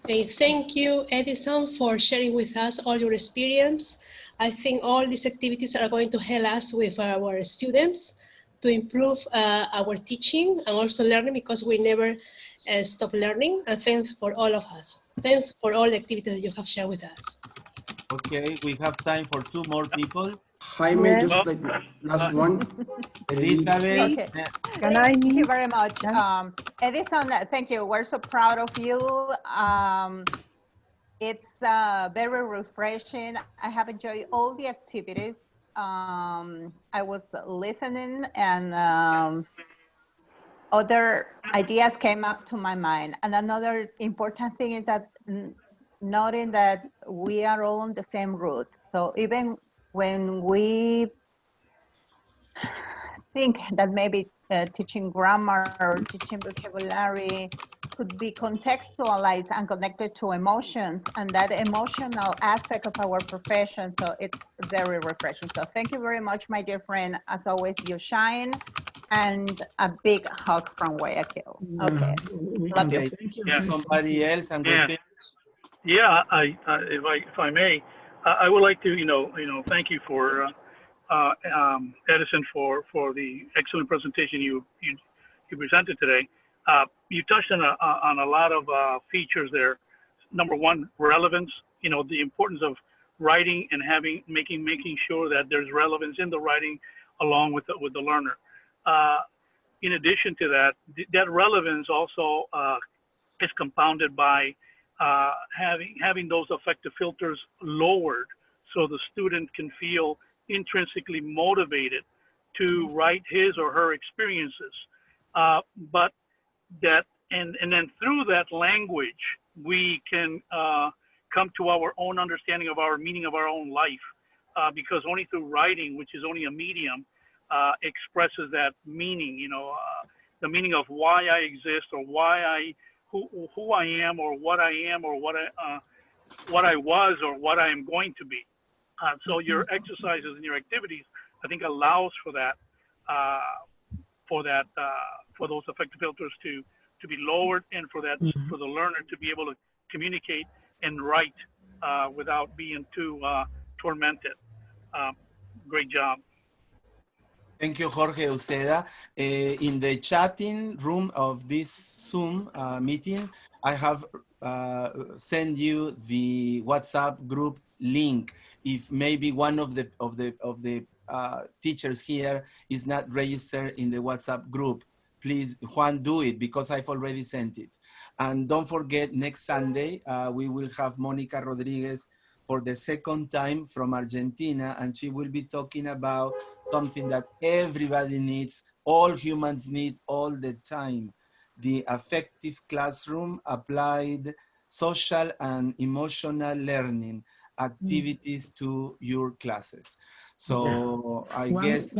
Okay, thank you, Edison, for sharing with us all your experience. I think all these activities are going to help us with our students to improve our teaching and also learning because we never stop learning. And thanks for all of us. Thanks for all the activities that you have shared with us. Okay, we have time for 2 more people. Jaime, just like last one. Elizabeth. Okay. Thank you very much. Edison, thank you. We're so proud of you. It's very refreshing. I have enjoyed all the activities. I was listening and other ideas came up to my mind. And another important thing is that noting that we are all on the same route. So even when we think that maybe teaching grammar or teaching vocabulary could be contextualized and connected to emotions and that emotional aspect of our profession. So it's very refreshing. So thank you very much, my dear friend. As always, you shine. And a big hug from Guayaquil. Okay. Love you. Thank you. Yeah, somebody else and Yeah. Yeah, if I may, I would like to thank you for Edison for the excellent presentation you presented today. You touched on a lot of features there. Number one, relevance. The importance of writing and making sure that there's relevance in the writing along with the learner. In addition to that, that relevance also is compounded by having those affective filters lowered so the student can feel intrinsically motivated to write his or her experiences, but that And then through that language, we can come to our own understanding of our meaning of our own life, because only through writing, which is only a medium, expresses that meaning, you know, the meaning of why I exist, or why who I am, or what I am, or what I was, or what I am going to be. So your exercises and your activities, I think, allows for that, for those affective filters to be lowered, and for that, for the learner to be able to communicate and write without being too tormented. Great job. Thank you, Jorge Uceda. In the chatting room of this Zoom meeting, I have sent you the WhatsApp group link. If maybe one of the teachers here is not registered in the WhatsApp group, please, Juan, do it, because I've already sent it. And don't forget, next Sunday, we will have Monica Rodriguez for the second time from Argentina, and she will be talking about something that everybody needs, all humans need all the time: the affective classroom, applied social and emotional learning activities to your classes. So I guess,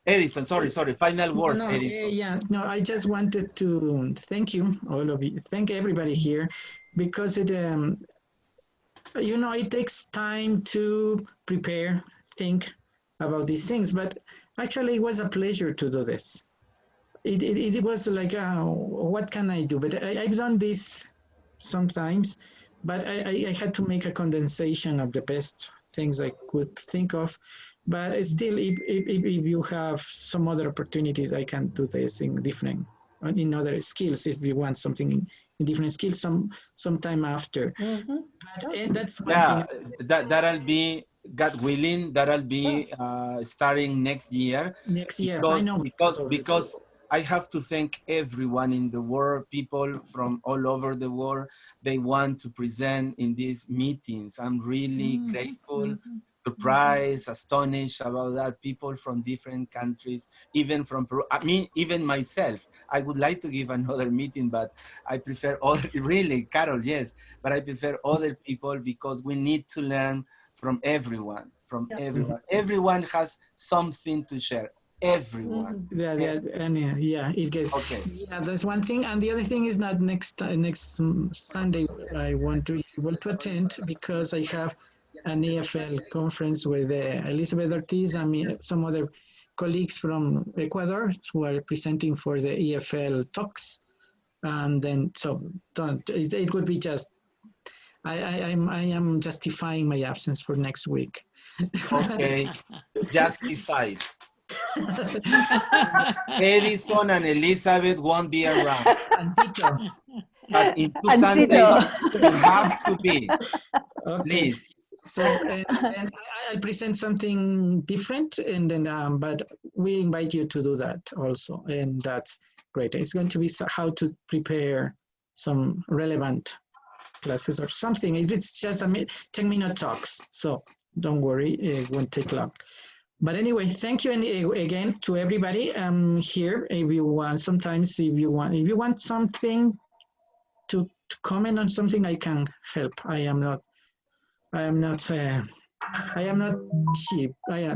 Edison, sorry, final words, Edison. I just wanted to thank you, all of you, thank everybody here, because it, you know, it takes time to prepare, think about these things, but actually it was a pleasure to do this. It was like, what can I do? But I've done this sometimes, but I had to make a condensation of the best things I could think of. But still, if you have some other opportunities, I can do this in in other skills, if you want something in different skills sometime after. But that's one thing. That'll be, God willing, that'll be starting next year. Next year, because, I know. Because I have to thank everyone in the world, people from all over the world. They want to present in these meetings. I'm really grateful, surprised, astonished about that. People from different countries, even from Peru. I mean, even myself, I would like to give another meeting, but I prefer other, really, Carol, yes, but I prefer other people, because we need to learn from everyone, Everyone has something to share. Everyone. It gets, okay. Yeah, that's one thing, and the other thing is that next Sunday I want to attend, because I have an EFL conference with Elizabeth Ortiz and some other colleagues from Ecuador who are presenting for the EFL talks, and then it would be just I am justifying my absence for next week. Okay, justified. Edison and Elizabeth won't be around. But in 2 Sundays, you have to be. Okay. Please. So, and I'll present something different, and then, but we invite you to do that also, and that's great. It's going to be how to prepare some relevant classes or something. If it's just 10-minute talks, so don't worry, it won't take long. But anyway, thank you again to everybody here. If you want, sometimes if you want something to comment on something, I can help. I am not cheap. I am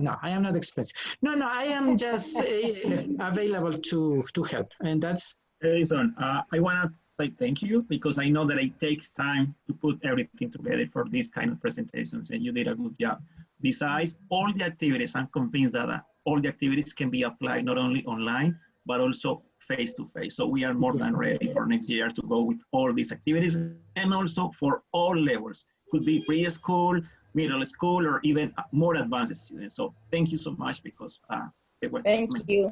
not expensive. No, I am just available to help, and that's. Edison, I want to say thank you, because I know that it takes time to put everything together for these kind of presentations, and you did a good job. Besides all the activities, I'm convinced that all the activities can be applied not only online, but also face-to-face. So we are more than ready for next year to go with all these activities, and also for all levels. Could be preschool, middle school, or even more advanced students. So thank you so much, because thank you.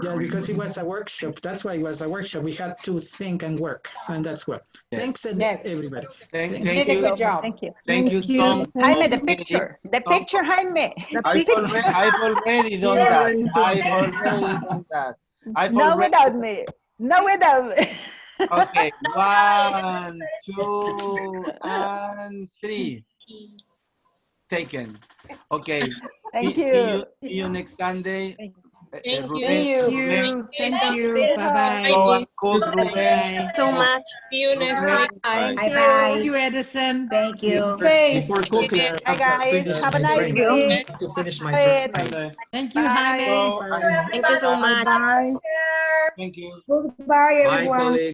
Yeah, because it was a workshop. That's why it was a workshop. We had to think and work, and that's what. Yes. Thanks, everybody. Thank you. You. Good job. Thank you. Thank you so much. Jaime, the picture, Jaime. I've already done that. No, without me. No, without me. Okay, 1, 2, and 3. Taken. Okay. Thank you. See you next Sunday. Thank you. Thank you. Bye-bye. Go and cook, Ruben. So much. See you next week. Bye. Thank you, Edison. Thank you. Before cooking, I Bye, have to guys. finish Have a my nice drink. week. I have to finish my drink. Thank you, Bye. Jaime. Go and Thank you so much. thank you. Goodbye, Bye, everyone. colleagues.